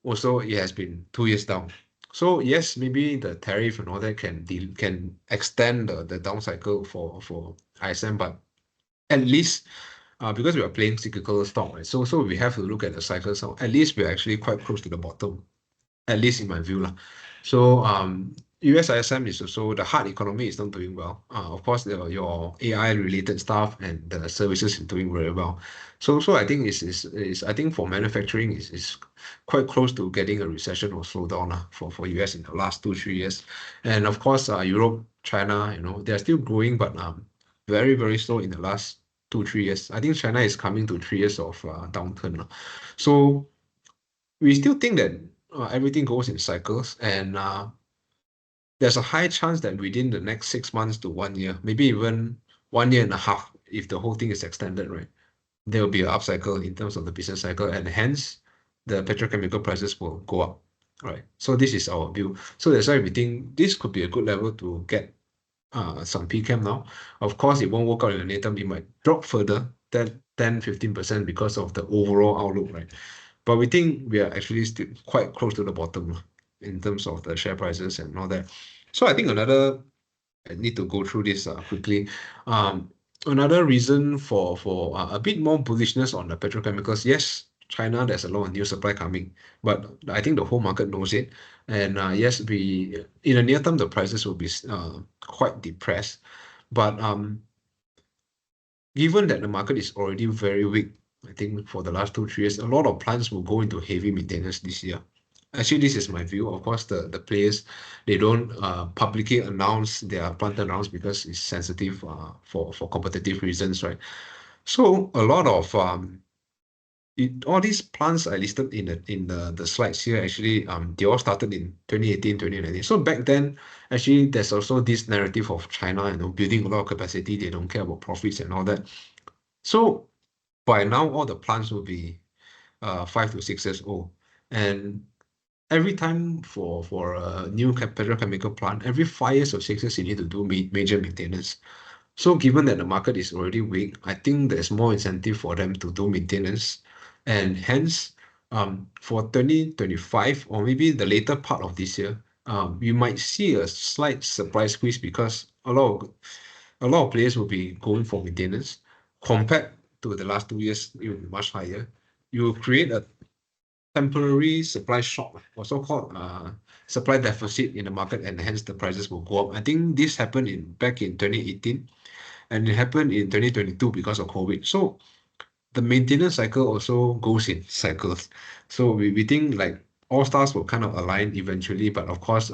also it has been 2 years down. So yes, maybe the tariff and all that can extend the down cycle for ISM, but at least because we are playing cyclical stock, right? So we have to look at the cycle. So at least we're actually quite close to the bottom, at least in my view, lah. So US ISM is also, the hard economy is not doing well. Of course, your AI related stuff and the services is doing very well. So I think I think for manufacturing is quite close to getting a recession or slowdown for US in the last 2 3 years. And of course, Europe, China, they are still growing, but very very slow in the last 2 3 years. I think China is coming to 3 years of downturn. So we still think that everything goes in cycles, and there's a high chance that within the next 6 months to 1 year, maybe even 1 year and a half, if the whole thing is extended, right, there will be an upcycle in terms of the business cycle, and hence the petrochemical prices will go up, right? So this is our view. So that's why we think this could be a good level to get some PCAM now. Of course, it won't work out in the near term. It might drop further, 10-15% because of the overall outlook, right? But we think we are actually still quite close to the bottom in terms of the share prices and all that. So I think I need to go through this quickly. another reason for a bit more bullishness on the petrochemicals. Yes, China, there's a lot of new supply coming, but I think the whole market knows it. And yes, we in the near term the prices will be quite depressed. But given that the market is already very weak, I think for the last 2, 3 years, a lot of plants will go into heavy maintenance this year. Actually, this is my view. Of course, the players, they don't publicly announce their plant turnarounds because it's sensitive for competitive reasons, right? So a lot of all these plants I listed in the slides here, actually they all started in 2018, 2019. So back then, actually there's also this narrative of China, building a lot of capacity, they don't care about profits and all that. So by now, all the plants will be 5 to 6 years old. And every time for a new petrochemical plant, every 5 years or 6 years, you need to do major maintenance. So given that the market is already weak, I think there's more incentive for them to do maintenance. And hence, for 2025 or maybe the later part of this year, you might see a slight surprise squeeze because a lot of players will be going for maintenance compared to the last 2 years, it will be much higher. You will create a temporary supply shock or so-called supply deficit in the market, and hence the prices will go up. I think this happened back in 2018, and it happened in 2022 because of COVID. So the maintenance cycle also goes in cycles. So we think like all stars will kind of align eventually, but of course,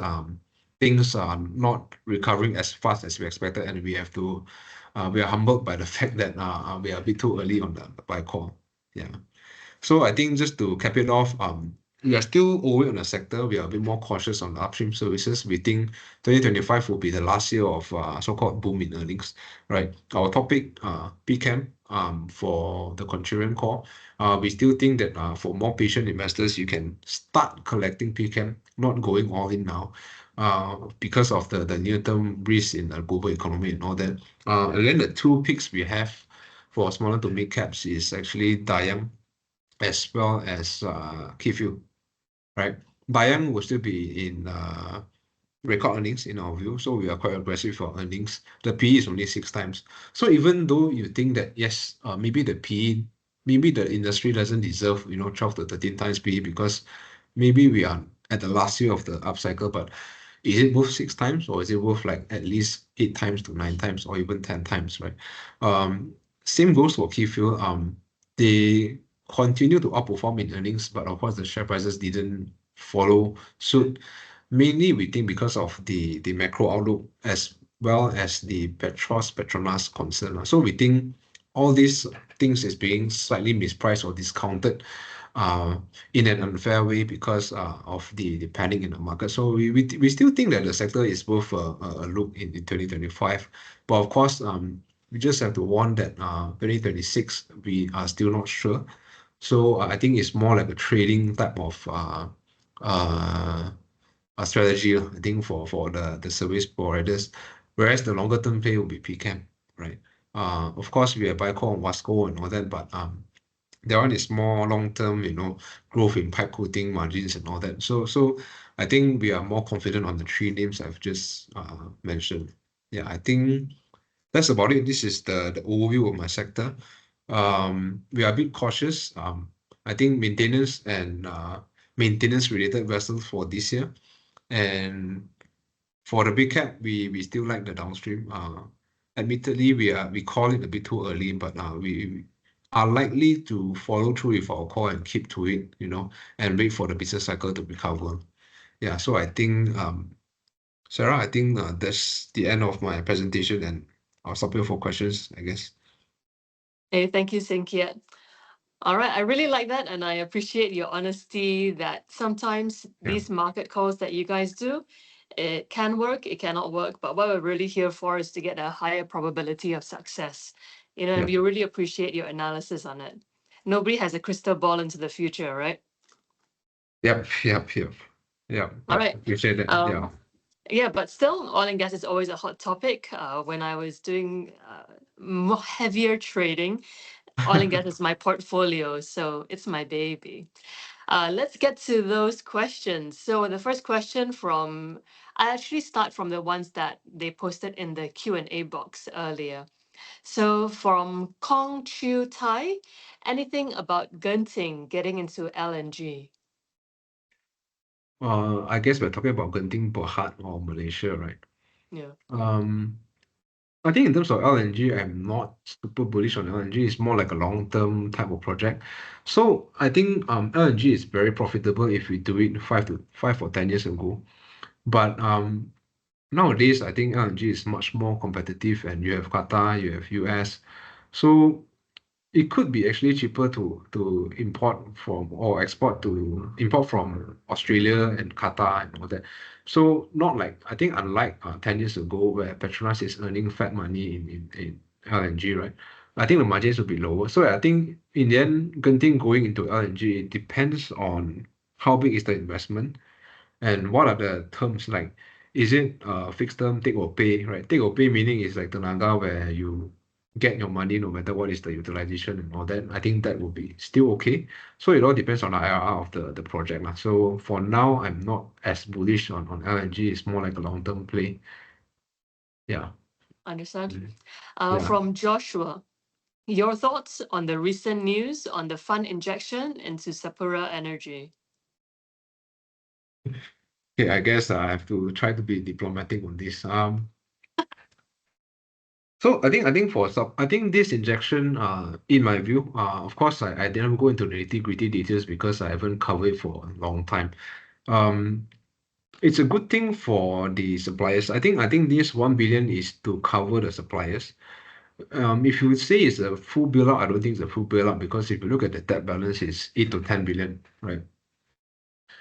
things are not recovering as fast as we expected, and we are humbled by the fact that we are a bit too early on the buy call. Yeah. So I think just to cap it off, we are still overweight on the sector. We are a bit more cautious on the upstream services. We think 2025 will be the last year of so-called boom in earnings, right? Our topic, PCAM, for the contrarian call, we still think that for more patient investors, you can start collecting PCAM, not going all in now, because of the near-term risk in the global economy and all that. And then the two picks we have for smaller to mid caps is actually Dayang as well as Keyfield, right? Dayang will still be in record earnings in our view, so we are quite aggressive for earnings. The PE is only 6 times. So even though you think that yes, maybe the PE, maybe the industry doesn't deserve 12 to 13 times PE because maybe we are at the last year of the upcycle, but is it worth 6 times or is it worth like at least 8 times to 9 times or even 10 times, right? Same goes for Keyfield. They continue to outperform in earnings, but of course the share prices didn't follow suit. Mainly, we think because of the macro outlook as well as the Petronas concern. So we think all these things is being slightly mispriced or discounted in an unfair way because of the panic in the market. So we still think that the sector is worth a look in 2025. But of course, we just have to warn that 2026, we are still not sure. So I think it's more like a trading type of a strategy, I think, for the service providers, whereas the longer term play will be PCAM, right? Of course, we have buy call on Wasco and all that, but that one is more long term, growth in pipe coating margins and all that. So I think we are more confident on the three names I've just mentioned. Yeah, I think that's about it. This is the overview of my sector. We are a bit cautious. I think maintenance and maintenance related vessels for this year. And for the big cap, we still like the downstream. Admittedly, we call it a bit too early, but we are likely to follow through with our call and keep to it, and wait for the business cycle to recover. Yeah, so I think, Sarah, I think that's the end of my presentation, and I'll stop here for questions, I guess. Hey, thank you, Sinkiat. All right, I really like that, and I appreciate your honesty that sometimes Yeah, these market calls that you guys do, it can work, it cannot work, but what we're really here for is to get a higher probability of success. And yeah, we really appreciate your analysis on it. Nobody has a crystal ball into the future, right? yep, yep, yep, yep. All I right. appreciate that. Yeah, Yeah, but still, oil and gas is always a hot topic. When I was doing more heavier trading, oil and gas is my portfolio, so it's my baby. Let's get to those questions. So the first question I actually start from the ones that they posted in the Q&A box earlier. So from Kong Chiu Tai, anything about Genting getting into LNG? I guess we're talking about Genting, Berhad, or Malaysia, right? Yeah. Um, I think in terms of LNG, I'm not super bullish on LNG. It's more like a long-term type of project. So I think LNG is very profitable if we do it 5 or 10 years ago. But nowadays, I think LNG is much more competitive, and you have Qatar, you have US. So it could be actually cheaper to import from or export to import from Australia and Qatar and all that. So not like I think unlike 10 years ago where Petronas is earning fat money in LNG, right? I think the margins will be lower. So I think in the end, Genting going into LNG, it depends on how big is the investment and what are the terms like? Is it fixed term, take or pay, right? Take or pay meaning is like Kenanga where you get your money no matter what is the utilization and all that. I think that will be still okay. So it all depends on the IRR of the project lah. So for now, I'm not as bullish on LNG. It's more like a long-term play. Yeah. Understand? Mm. Yeah. From Joshua, your thoughts on the recent news on the fund injection into Sapura Energy? Okay, I guess I have to try to be diplomatic on this. So I think this injection, in my view, of course, I didn't go into the nitty-gritty details because I haven't covered it for a long time. Um, it's a good thing for the suppliers. I think this 1 billion is to cover the suppliers. If you would say it's a full bailout, I don't think it's a full bailout because if you look at the debt balance, it's 8 to 10 billion, right?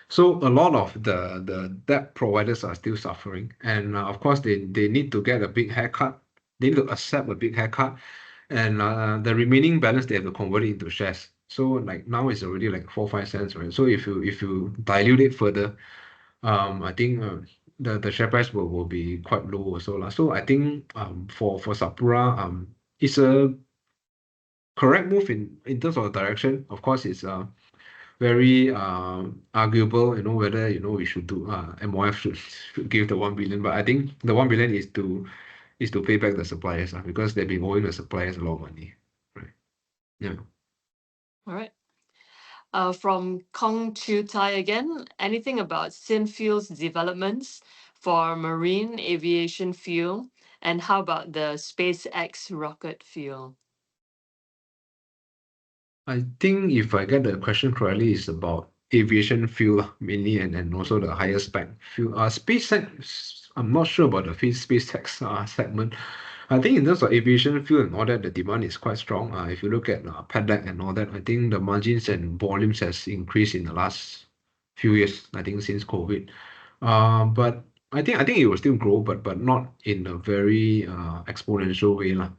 So a lot of the debt providers are still suffering, and of course they need to get a big haircut. They need to accept a big haircut, and the remaining balance they have to convert it into shares. So like now it's already like 4 5 cents, right? So if you dilute it further, I think the share price will be quite low also lah. So I think for Sapura it's a correct move in terms of direction. Of course, it's very arguable, whether we should do MOF should give the 1 billion, but I think the 1 billion is to pay back the suppliers because they've been owing the suppliers a lot of money, right? Yeah. All right. From Kong Chiu Tai again, anything about Synfuel's developments for marine aviation fuel? And how about the SpaceX rocket fuel? I think if I get the question correctly, it's about aviation fuel mainly, and also the higher spec fuel. SpaceX, I'm not sure about the SpaceX segment. I think in terms of aviation fuel and all that, the demand is quite strong. If you look at paddock and all that, I think the margins and volumes has increased in the last few years. I think since COVID. But I think it will still grow, but not in a very exponential way lah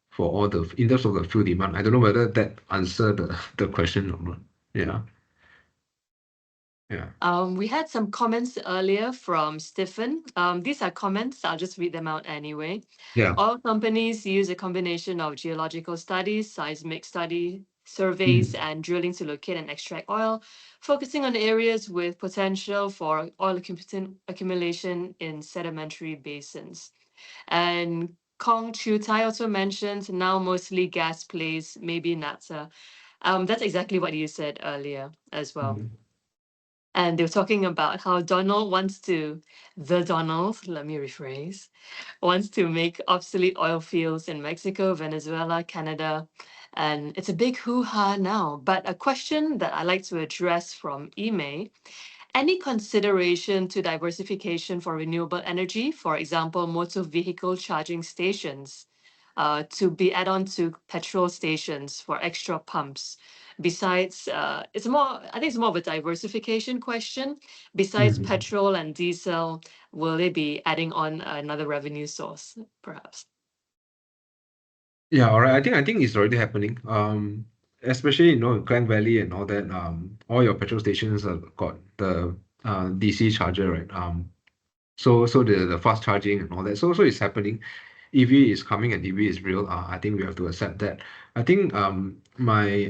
for all the in terms of the fuel demand. I don't know whether that answer the question or not. Yeah. Yeah. We had some comments earlier from Stephen. These are comments, I'll just read them out anyway. Yeah. Oil companies use a combination of geological studies, seismic study, surveys, and drilling to locate and extract oil, focusing on areas with potential for oil accumulation in sedimentary basins. And Kong Chiu Tai also mentioned now mostly gas plays, maybe NASA. That's exactly what you said earlier as well. Mm. And they were talking about how Donald wants to, the Donald, let me rephrase, wants to make obsolete oil fields in Mexico, Venezuela, Canada. And it's a big hoo ha now. But a question that I like to address from Ime, any consideration to diversification for renewable energy, for example, motor vehicle charging stations, to be add on to petrol stations for extra pumps? Besides, I think it's more of a diversification question. Besides Mhm. petrol and diesel, will they be adding on another revenue source, perhaps? Yeah, all right. I think it's already happening. Especially in Klang Valley and all that. All your petrol stations have got the DC charger, right? So the fast charging and all that. So it's happening. EV is coming and EV is real. I think we have to accept that. I think my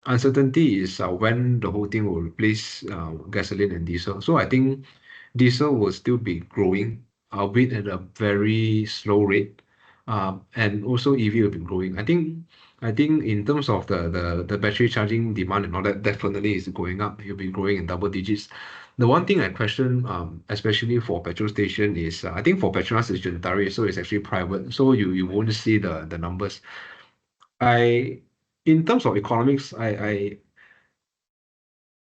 uncertainty is when the whole thing will replace gasoline and diesel. So I think diesel will still be growing, albeit at a very slow rate. And also EV will be growing. I think in terms of the battery charging demand and all that, definitely is going up. It'll be growing in double digits. The one thing I question, especially for petrol station, is I think for Petronas it's voluntary, so it's actually private, so you won't see the numbers. In terms of economics, I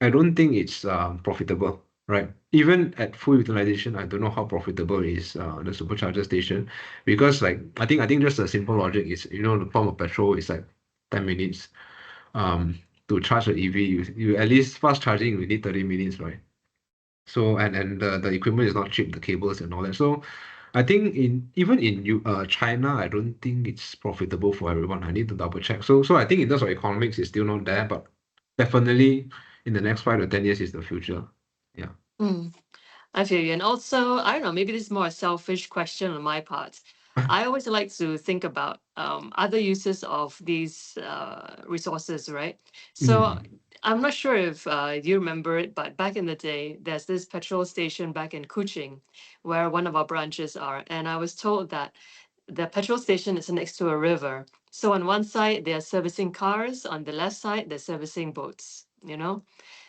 don't think it's profitable, right? Even at full utilization, I don't know how profitable is the supercharger station, because like I think just a simple logic is, the pump of petrol is like 10 minutes. To charge an EV, you at least fast charging you need 30 minutes, right? So and the equipment is not cheap, the cables and all that. So I think even in China, I don't think it's profitable for everyone. I need to double check. So I think in terms of economics, it's still not there, but definitely in the next 5 to 10 years is the future. Yeah. Mm. I feel you. And also, I don't know, maybe this is more a selfish question on my part. I always like to think about other uses of these resources, right? So Mm. I'm not sure if you remember it, but back in the day, there's this petrol station back in Kuching where one of our branches are. And I was told that the petrol station is next to a river. So on one side, they are servicing cars, on the left side, they're servicing boats, you know?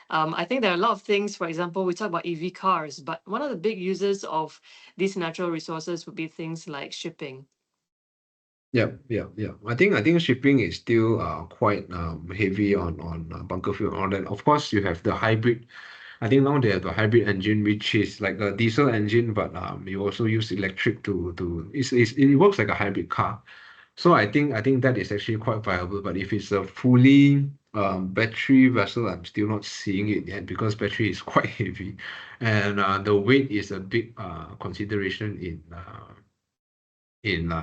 I think there are a lot of things. For example, we talk about EV cars, but one of the big uses of these natural resources would be things like shipping. Yeah, yeah, yeah. I think shipping is still quite heavy on bunker fuel and all that. Of course, you have the hybrid. I think now they have the hybrid engine, which is like a diesel engine, but you also use electric it works like a hybrid car. So I think that is actually quite viable. But if it's a fully battery vessel, I'm still not seeing it yet, because battery is quite heavy, and the weight is a big consideration in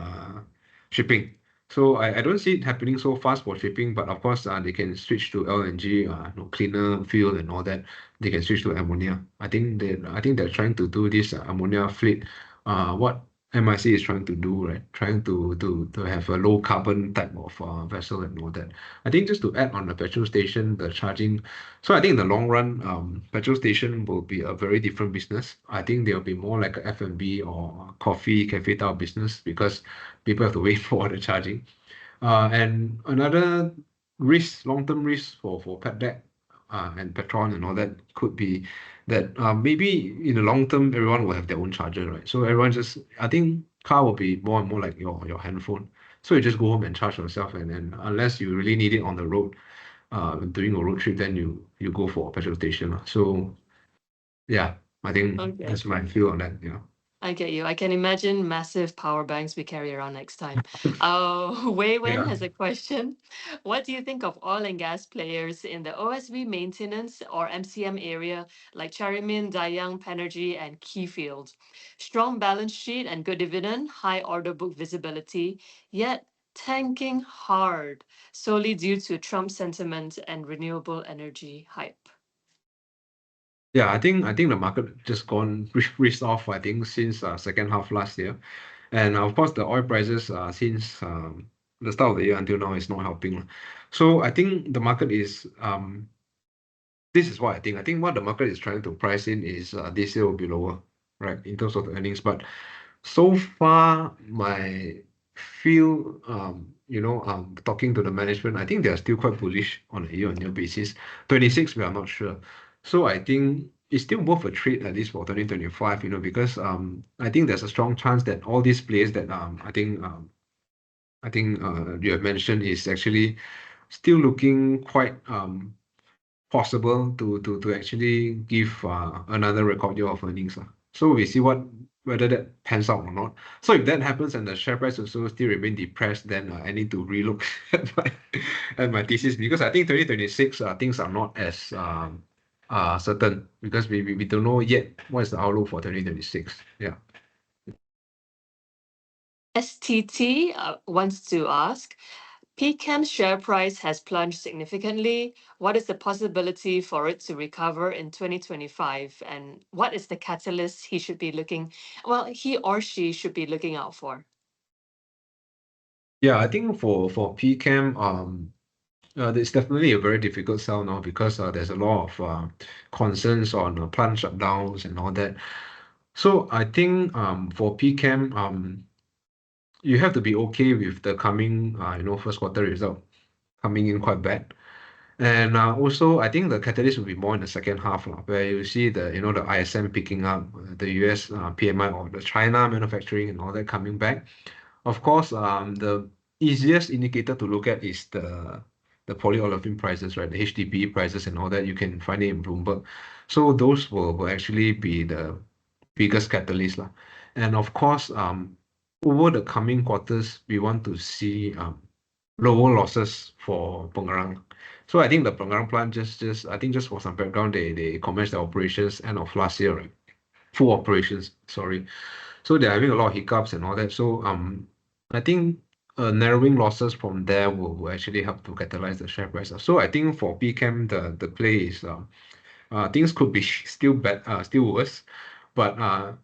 shipping. So I don't see it happening so fast for shipping, but of course they can switch to LNG, cleaner fuel and all that. They can switch to ammonia. I think they're trying to do this ammonia fleet. What MIC is trying to do, right? Trying to have a low carbon type of vessel and all that. I think just to add on the petrol station, the charging. So I think in the long run, petrol station will be a very different business. I think they'll be more like a F&B or coffee cafe type of business, because people have to wait for the charging. And another risk, long-term risk for pet deck and Petron and all that could be that maybe in the long term everyone will have their own charger, right? So everyone just, I think car will be more and more like your handphone. So you just go home and charge yourself, and unless you really need it on the road, during a road trip, then you go for a petrol station. So yeah, I think Okay. that's my view on that. Yeah. I get you. I can imagine massive power banks we carry around next time. Wei Wen Yeah. has a question. What do you think of oil and gas players in the OSV maintenance or MCM area like Charimin, Dayang, Panergy, and Keyfield? Strong balance sheet and good dividend, high order book visibility, yet tanking hard solely due to Trump sentiment and renewable energy hype. Yeah, I think the market just gone risk off, I think, since second half last year. And of course the oil prices since the start of the year until now is not helping lah. So I think the market is this is what I think. I think what the market is trying to price in is this year will be lower, right, in terms of the earnings. But so far, my feel, talking to the management, I think they are still quite bullish on a year-on-year basis. 26, we are not sure. So I think it's still worth a trade at least for 2025, because I think there's a strong chance that all these players that I think you have mentioned is actually still looking quite possible to actually give another record year of earnings. So we see whether that pans out or not. So if that happens and the share price also still remain depressed, then I need to relook at my thesis, because I think 2026 things are not as certain, because we don't know yet what is the outlook for 2026. Yeah. STT wants to ask, PCAM's share price has plunged significantly. What is the possibility for it to recover in 2025? And what is the catalyst he or she should be looking out for? Yeah, I think for PCAM, it's definitely a very difficult sell now, because there's a lot of concerns on plant shutdowns and all that. So I think for PCAM, you have to be okay with the coming, first quarter result coming in quite bad. And also, I think the catalyst will be more in the second half, where you see the ISM picking up, the US PMI or the China manufacturing and all that coming back. Of course, the easiest indicator to look at is the polyolefin prices, right? The HDPE prices and all that. You can find it in Bloomberg. So those will actually be the biggest catalyst, lah. And of course, over the coming quarters, we want to see lower losses for Pengerang. So I think the Pengerang plant just for some background, they commenced their operations end of last year, right? Full operations, sorry. So they're having a lot of hiccups and all that. So I think narrowing losses from there will actually help to catalyze the share price. So I think for PCAM, the play is things could be still worse, but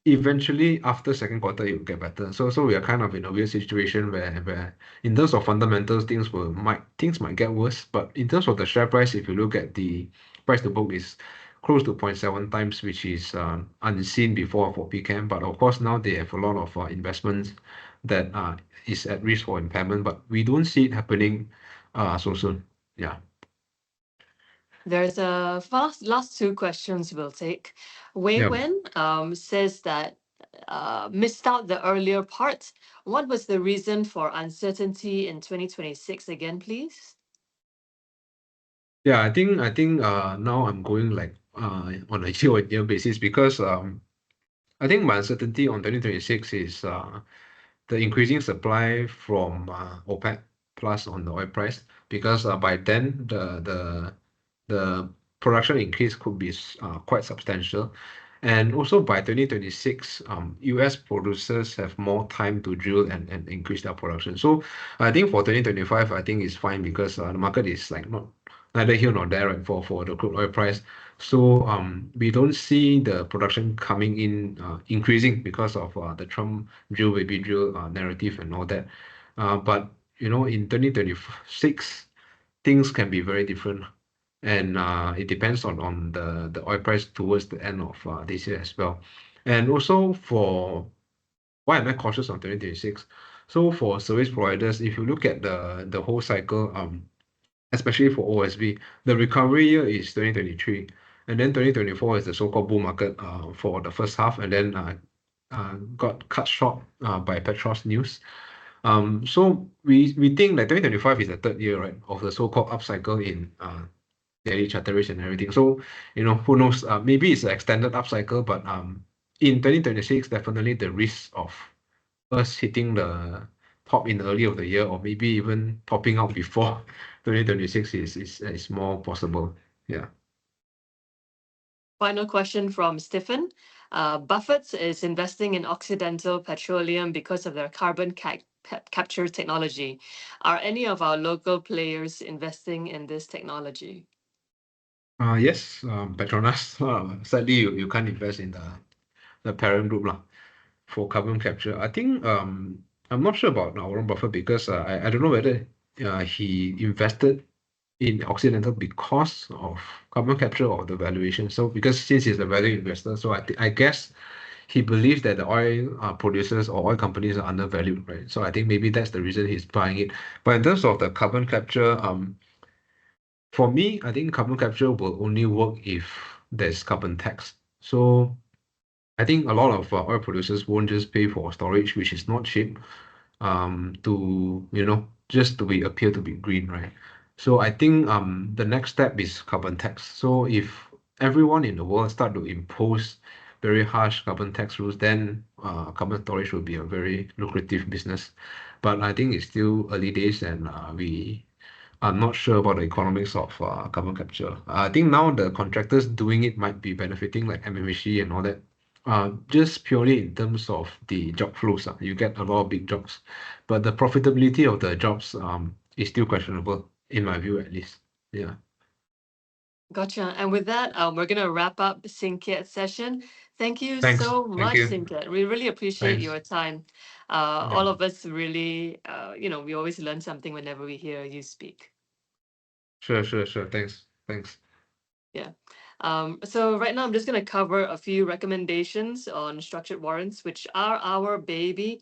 eventually after second quarter it will get better. So we are kind of in a weird situation where in terms of fundamentals things might get worse, but in terms of the share price, if you look at the price to book is close to 0.7 times, which is unseen before for PCAM. But of course now they have a lot of investments that is at risk for impairment, but we don't see it happening so soon. Yeah. There's a last two questions we'll take. Wei Yeah. Wen says that missed out the earlier part. What was the reason for uncertainty in 2026 again, please? Yeah, I think now I'm going like on a year-on-year basis because I think my uncertainty on 2026 is the increasing supply from OPEC plus on the oil price, because by then the production increase could be quite substantial. And also by 2026, US producers have more time to drill and increase their production. So I think for 2025, I think it's fine because the market is like neither here nor there, right, for the crude oil price. So we don't see the production coming in increasing because of the Trump drill baby drill narrative and all that. But in 2026, things can be very different, and it depends on the oil price towards the end of this year as well. And also, for why am I cautious on 2026? So for service providers, if you look at the whole cycle, especially for OSB, the recovery year is 2023, and then 2024 is the so-called bull market for the first half, and then got cut short by Petros news. So we think that 2025 is the third year, right, of the so-called upcycle in daily charter rates and everything. So who knows? Maybe it's an extended upcycle, but in 2026, definitely the risk of us hitting the top in early of the year, or maybe even topping out before 2026 is more possible. Yeah. Final question from Stephen. Buffett is investing in Occidental Petroleum because of their carbon capture technology. Are any of our local players investing in this technology? Yes, Petronas. Sadly, you can't invest in the parent group for carbon capture. I think I'm not sure about Warren Buffett because I don't know whether he invested in Occidental because of carbon capture or the valuation. So because since he's a value investor, so I guess he believes that the oil producers or oil companies are undervalued, right? So I think maybe that's the reason he's buying it. But in terms of the carbon capture, for me, I think carbon capture will only work if there's carbon tax. So I think a lot of oil producers won't just pay for storage, which is not cheap, to just to appear to be green, right? So I think the next step is carbon tax. So if everyone in the world start to impose very harsh carbon tax rules, then carbon storage will be a very lucrative business. But I think it's still early days, and we are not sure about the economics of carbon capture. I think now the contractors doing it might be benefiting, like MMHE and all that. Just purely in terms of the job flows, you get a lot of big jobs, but the profitability of the jobs is still questionable, in my view at least. Yeah. Gotcha. And with that, we're going to wrap up the Sinkiat session. Thank you Thanks. so Thank much, you. Sinkiat. We really appreciate Thanks. your time. Yeah. All of us really, we always learn something whenever we hear you speak. Sure. Thanks. Yeah. So right now I'm just going to cover a few recommendations on structured warrants, which are our baby.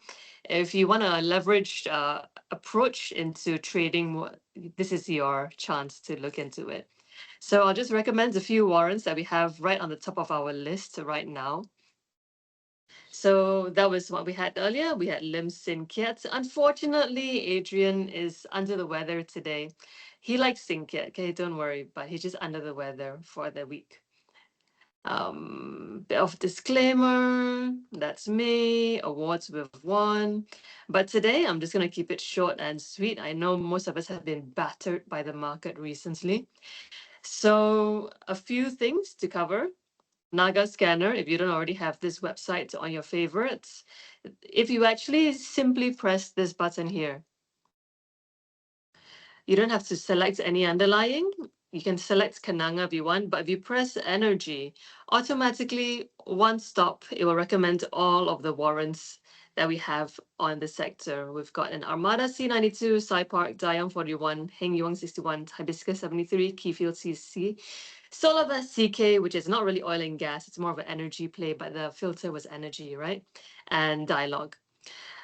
If you want to leverage approach into trading, this is your chance to look into it. So I'll just recommend a few warrants that we have right on the top of our list right now. So that was what we had earlier. We had Lim Sin Kiat. Unfortunately, Adrian is under the weather today. He likes Sin Kiat, okay, don't worry, but he's just under the weather for the week. Bit of disclaimer, that's me, awards we've won. But today I'm just going to keep it short and sweet. I know most of us have been battered by the market recently. So, a few things to cover. Naga Scanner, if you don't already have this website on your favorites, if you actually simply press this button here, you don't have to select any underlying. You can select Kenanga if you want, but if you press energy, automatically one stop, it will recommend all of the warrants that we have on the sector. We've got an Armada C92, Park, Dayang 41, Heng Yuang 61, Hibiscus 73, Keyfield CC, Solarvest CK, which is not really oil and gas, it's more of an energy play, but the filter was energy, right? And Dialogue.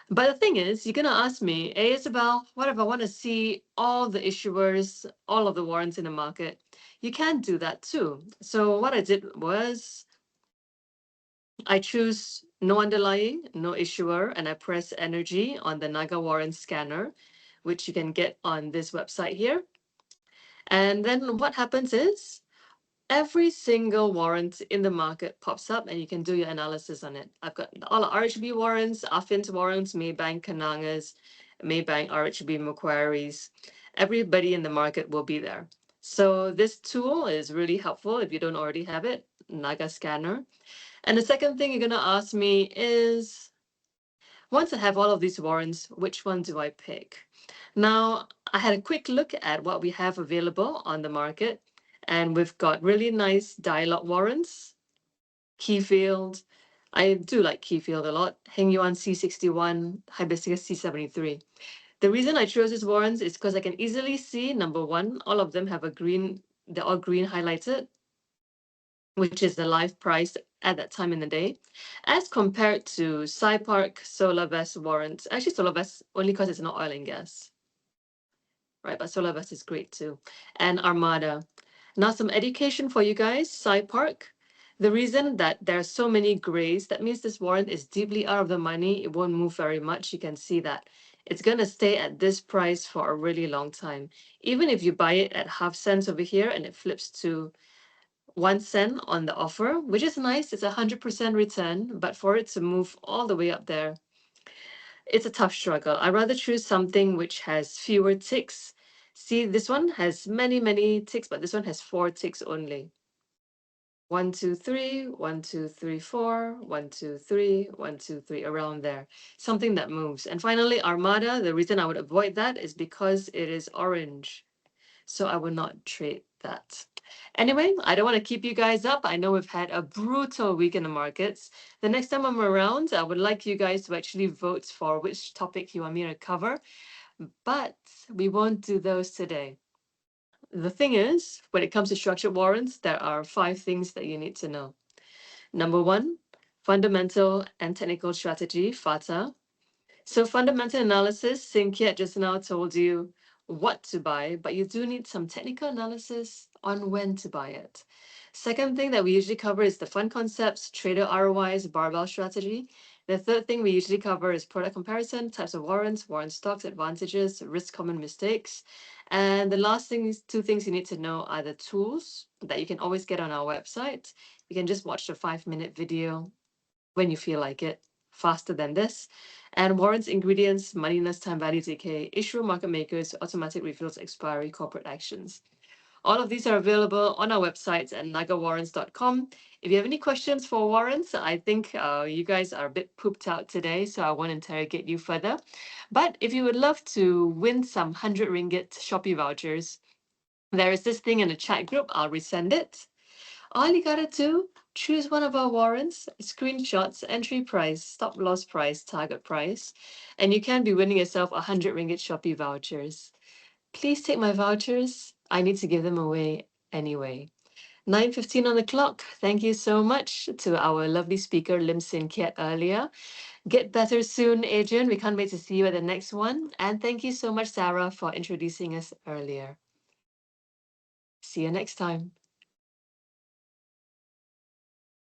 But the thing is, you're going to ask me, hey, Isabelle, what if I want to see all the issuers, all of the warrants in the market? You can do that too. So what I did was I choose no underlying, no issuer, and I press energy on the Naga warrant scanner, which you can get on this website here. And then what happens is every single warrant in the market pops up and you can do your analysis on it. I've got all RHB warrants, Affins warrants, Maybank, Kenangas, Maybank, RHB, Macquarie's. Everybody in the market will be there. So this tool is really helpful if you don't already have it, Naga Scanner. And the second thing you're going to ask me is, once I have all of these warrants, which one do I pick? Now, I had a quick look at what we have available on the market, and we've got really nice dialogue warrants, Keyfield. I do like Keyfield a lot. Heng Yuan C61, Hibiscus C73. The reason I chose these warrants is because I can easily see, number one, all of them have a green, they're all green highlighted, which is the live price at that time in the day, as compared to Park, Solarvest warrants. Actually, Solarvest only because it's not oil and gas, right? But Solarvest is great too. And Armada. Now, some education for you guys. Park. The reason that there are so many grays, that means this warrant is deeply out of the money. It won't move very much. You can see that it's going to stay at this price for a really long time. Even if you buy it at half cents over here and it flips to 1 cent on the offer, which is nice. It's 100% return, but for it to move all the way up there, it's a tough struggle. I'd rather choose something which has fewer ticks. See, this one has many, many ticks, but this one has 4 ticks only. 1, 2, 3, 1, 2, 3, 4, 1, 2, 3, 1, 2, 3, around there. Something that moves. And finally, Armada, the reason I would avoid that is because it is orange. So I would not trade that. Anyway, I don't want to keep you guys up. I know we've had a brutal week in the markets. The next time I'm around, I would like you guys to actually vote for which topic you want me to cover, but we won't do those today. The thing is, when it comes to structured warrants, there are 5 things that you need to know. Number one, fundamental and technical strategy, FATA. So fundamental analysis, Sinkiat just now told you what to buy, but you do need some technical analysis on when to buy it. Second thing that we usually cover is the fund concepts, trader ROIs, barbell strategy. The third thing we usually cover is product comparison, types of warrants, warrant stocks, advantages, risk, common mistakes. And the last thing is 2 things you need to know are the tools that you can always get on our website. You can just watch the 5-minute video when you feel like it, faster than this. And warrants, ingredients, moneyness, time value decay, issuer, market makers, automatic refills, expiry, corporate actions. All of these are available on our website at nagawarrants.com. If you have any questions for warrants, I think you guys are a bit pooped out today, so I won't interrogate you further. But if you would love to win some 100 ringgit Shopee vouchers, there is this thing in the chat group. I'll resend it. All you gotta do, choose one of our warrants, screenshots, entry price, stop loss price, target price, and you can be winning yourself 100 ringgit Shopee vouchers. Please take my vouchers. I need to give them away anyway. 9:15 on the clock. Thank you so much to our lovely speaker, Lim Sin Kiat, earlier. Get better soon, Adrian. We can't wait to see you at the next one. And thank you so much, Sarah, for introducing us earlier. See you next time.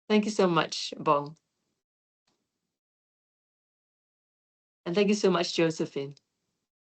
Thank you so much, Bong. And thank you so much, Josephine.